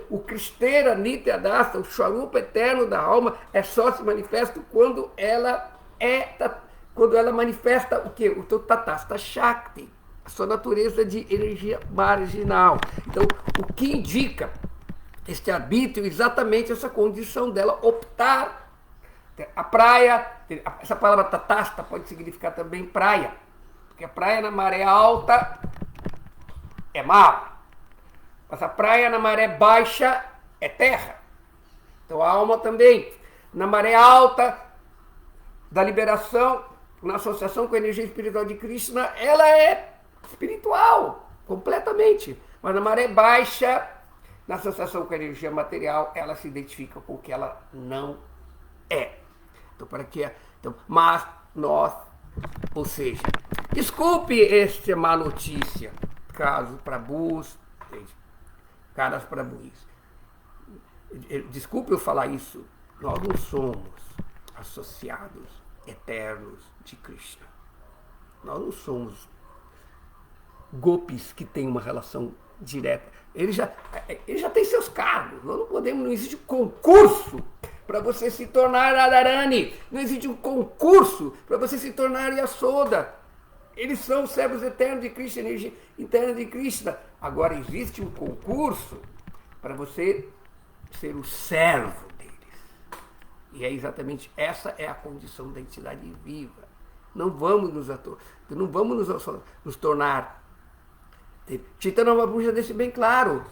O Kristera Nitya Dasa, o Swarupa eterno da alma, é só se manifesta quando ela manifesta o quê? O Tatasta Shakti, a sua natureza de energia marginal. Então, o que indica este arbítrio é exatamente essa condição dela optar. A praia, essa palavra tatasta pode significar também praia, porque a praia na maré alta é mar, mas a praia na maré baixa é terra. Então a alma também, na maré alta da liberação, na associação com a energia espiritual de Krishna, ela é espiritual, completamente, mas na maré baixa, na associação com a energia material, ela se identifica com o que ela não é. Mas nós, ou seja, desculpe esta má notícia, caros Prabhus, desculpe eu falar isso, nós não somos associados eternos de Krishna. Nós não somos gopis que têm uma relação direta. Ele já tem seus cargos. Nós não podemos, não existe concurso para você se tornar Radharani. Não existe um concurso para você se tornar Yasoda. Eles são servos eternos de Krishna, energia interna de Krishna. Agora existe um concurso para você ser o servo deles. E é exatamente essa é a condição da entidade viva. Não vamos nos tornar. Chaitanya Mahaprabhu já deixa bem claro.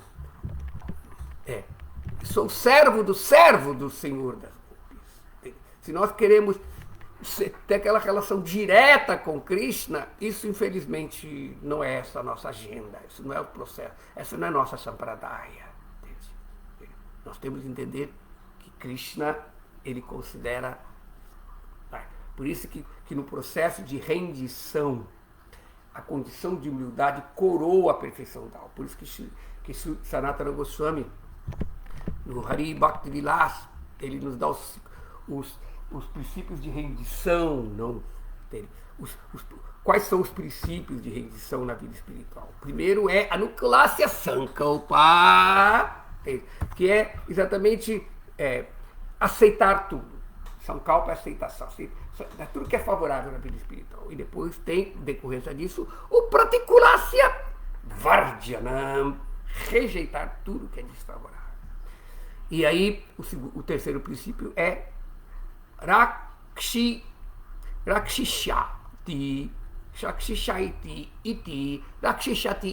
Sou servo do Senhor das Gopis. Se nós queremos ter aquela relação direta com Krishna, isso infelizmente não é essa a nossa agenda, isso não é o processo, essa não é a nossa sampradaya. Nós temos que entender que Krishna, ele considera. Por isso que no processo de rendição, a condição de humildade coroa a perfeição da alma. Por isso que Sanatana Goswami, no Hari Bhakti Vilas, ele nos dá os princípios de rendição. Não, quais são os princípios de rendição na vida espiritual? O primeiro é Anukulasya Sankalpa, que é exatamente aceitar tudo. Sankalpa é aceitação. Tudo que é favorável na vida espiritual. E depois tem, decorrência disso, o Pratikulasya Vardyanam, rejeitar tudo que é desfavorável. E aí, o terceiro princípio é Rakshishati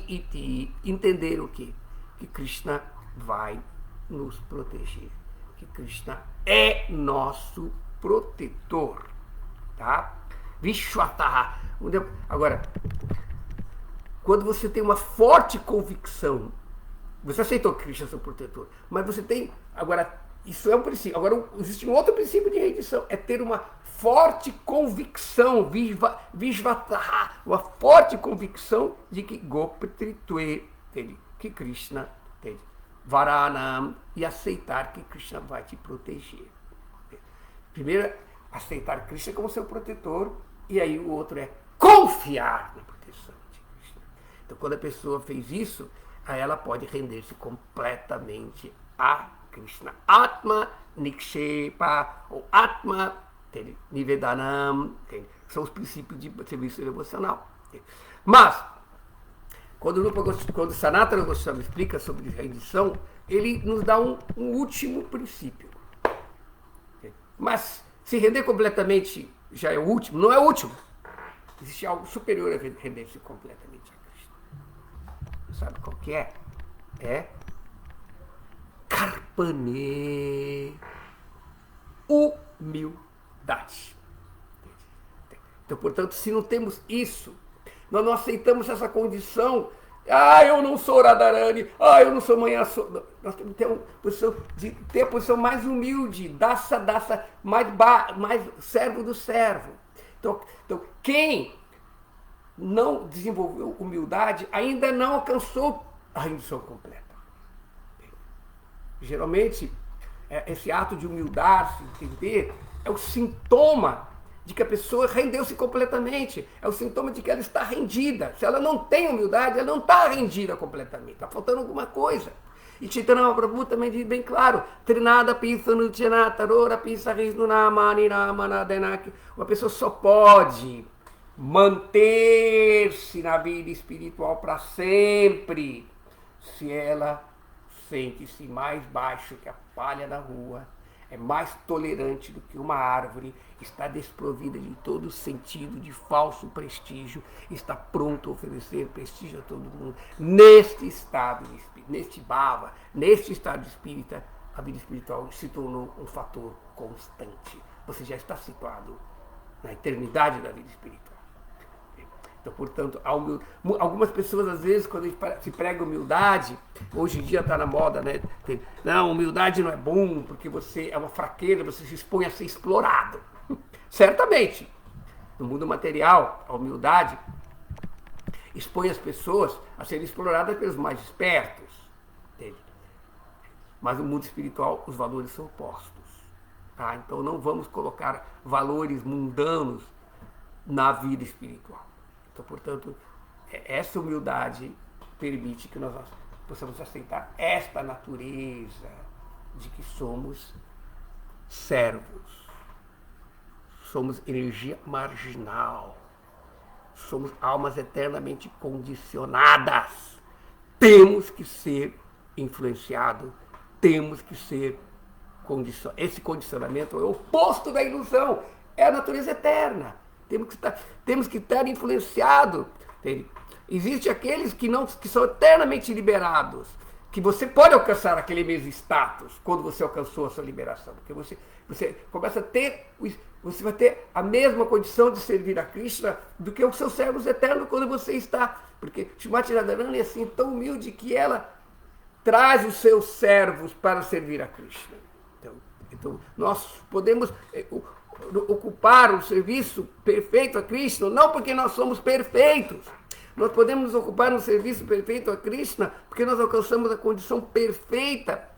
iti, entender o quê? Que Krishna vai nos proteger. Que Krishna é nosso protetor. Tá? Vishwataha. Agora, quando você tem uma forte convicção, você aceitou que Krishna é seu protetor, mas você tem, agora, isso é um princípio. Agora, existe um outro princípio de rendição, é ter uma forte convicção, Vishwataha, uma forte convicção de que Gopatritve, que Krishna, Varanam, e aceitar que Krishna vai te proteger. Primeiro, aceitar Krishna como seu protetor, e aí o outro é confiar na proteção de Krishna. Então, quando a pessoa fez isso, aí ela pode render-se completamente a Krishna. Atma Nikshepa, ou Atma Nivedanam, são os princípios de serviço devocional. Mas, quando Sanatana Goswami explica sobre rendição, ele nos dá um último princípio. Mas se render completamente já é o último, não é o último. Existe algo superior a render-se completamente a Krishna. Sabe qual que é? É Karpane, humildade. Então, portanto, se não temos isso, nós não aceitamos essa condição. Eu não sou Radharani, eu não sou Manhã. Nós temos que ter a posição mais humilde, dassa, mais servo do servo. Então, quem não desenvolveu humildade ainda não alcançou a rendição completa. Geralmente, esse ato de humildade, entender, é o sintoma de que a pessoa rendeu-se completamente. É o sintoma de que ela está rendida. Se ela não tem humildade, ela não está rendida completamente. Está faltando alguma coisa. E Chaitanya Mahaprabhu também diz bem claro: Trinada pisa nutyana tarora pisa risnunamani ramanadenaki. Uma pessoa só pode manter-se na vida espiritual para sempre se ela sente-se mais baixo que a palha da rua, é mais tolerante do que uma árvore, está desprovida de todo sentido de falso prestígio, está pronto a oferecer prestígio a todo mundo. Neste estado de espírito, neste estado de espírita, a vida espiritual se tornou um fator constante. Você já está situado na eternidade da vida espiritual. Então, portanto, algumas pessoas, às vezes, quando se prega humildade, hoje em dia está na moda, né? Não, humildade não é bom, porque você é uma fraqueza, você se expõe a ser explorado. Certamente, no mundo material, a humildade expõe as pessoas a serem exploradas pelos mais espertos. Entende? Mas no mundo espiritual os valores são opostos. Tá? Então não vamos colocar valores mundanos na vida espiritual. Então, portanto, essa humildade permite que nós possamos aceitar esta natureza de que somos servos, somos energia marginal, somos almas eternamente condicionadas. Temos que ser influenciados, temos que ser condicionados. Esse condicionamento é o oposto da ilusão, é a natureza eterna. Temos que estar influenciados. Existem aqueles que são eternamente liberados, que você pode alcançar aquele mesmo status quando você alcançou a sua liberação, porque você começa a ter, você vai ter a mesma condição de servir a Krishna do que os seus servos eternos quando você está, porque Shrimati Radharani é assim tão humilde que ela traz os seus servos para servir a Krishna. Então nós podemos ocupar o serviço perfeito a Krishna, não porque nós somos perfeitos. Nós podemos nos ocupar no serviço perfeito a Krishna porque nós alcançamos a condição perfeita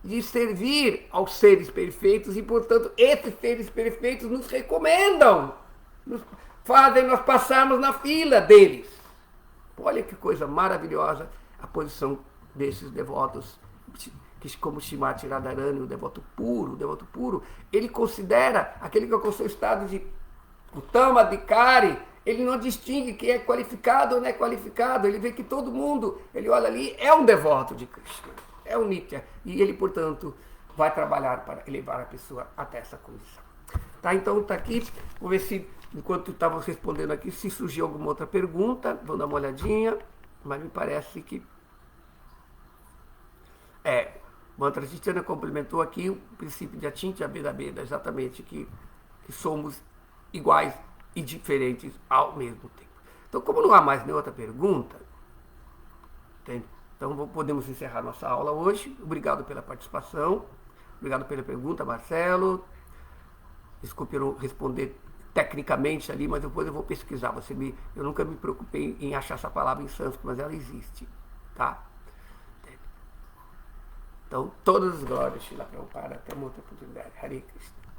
de servir aos seres perfeitos e, portanto, esses seres perfeitos nos recomendam, nos fazem nós passarmos na fila deles. Olha que coisa maravilhosa a posição desses devotos, como Shrimati Radharani, o devoto puro, ele considera aquele que alcançou o estado de Uttama Adhikari. Ele não distingue quem é qualificado ou não é qualificado. Ele vê que todo mundo, ele olha ali, é um devoto de Krishna, é um Nitya. E ele, portanto, vai trabalhar para elevar a pessoa até essa condição. Tá, então está aqui. Vou ver se, enquanto estava respondendo aqui, se surgiu alguma outra pergunta. Vou dar uma olhadinha, mas me parece que... Mantra Chaitanya complementou aqui o princípio de Achintya Bheda Bheda, exatamente, que somos iguais e diferentes ao mesmo tempo. Então, como não há mais nenhuma outra pergunta, então podemos encerrar nossa aula hoje. Obrigado pela participação, obrigado pela pergunta, Marcelo. Desculpe eu não responder tecnicamente ali, mas depois eu vou pesquisar. Eu nunca me preocupei em achar essa palavra em sânscrito, mas ela existe, tá? Então, todas as glórias, Srila Prabhupada, até uma outra oportunidade. Hare Krishna.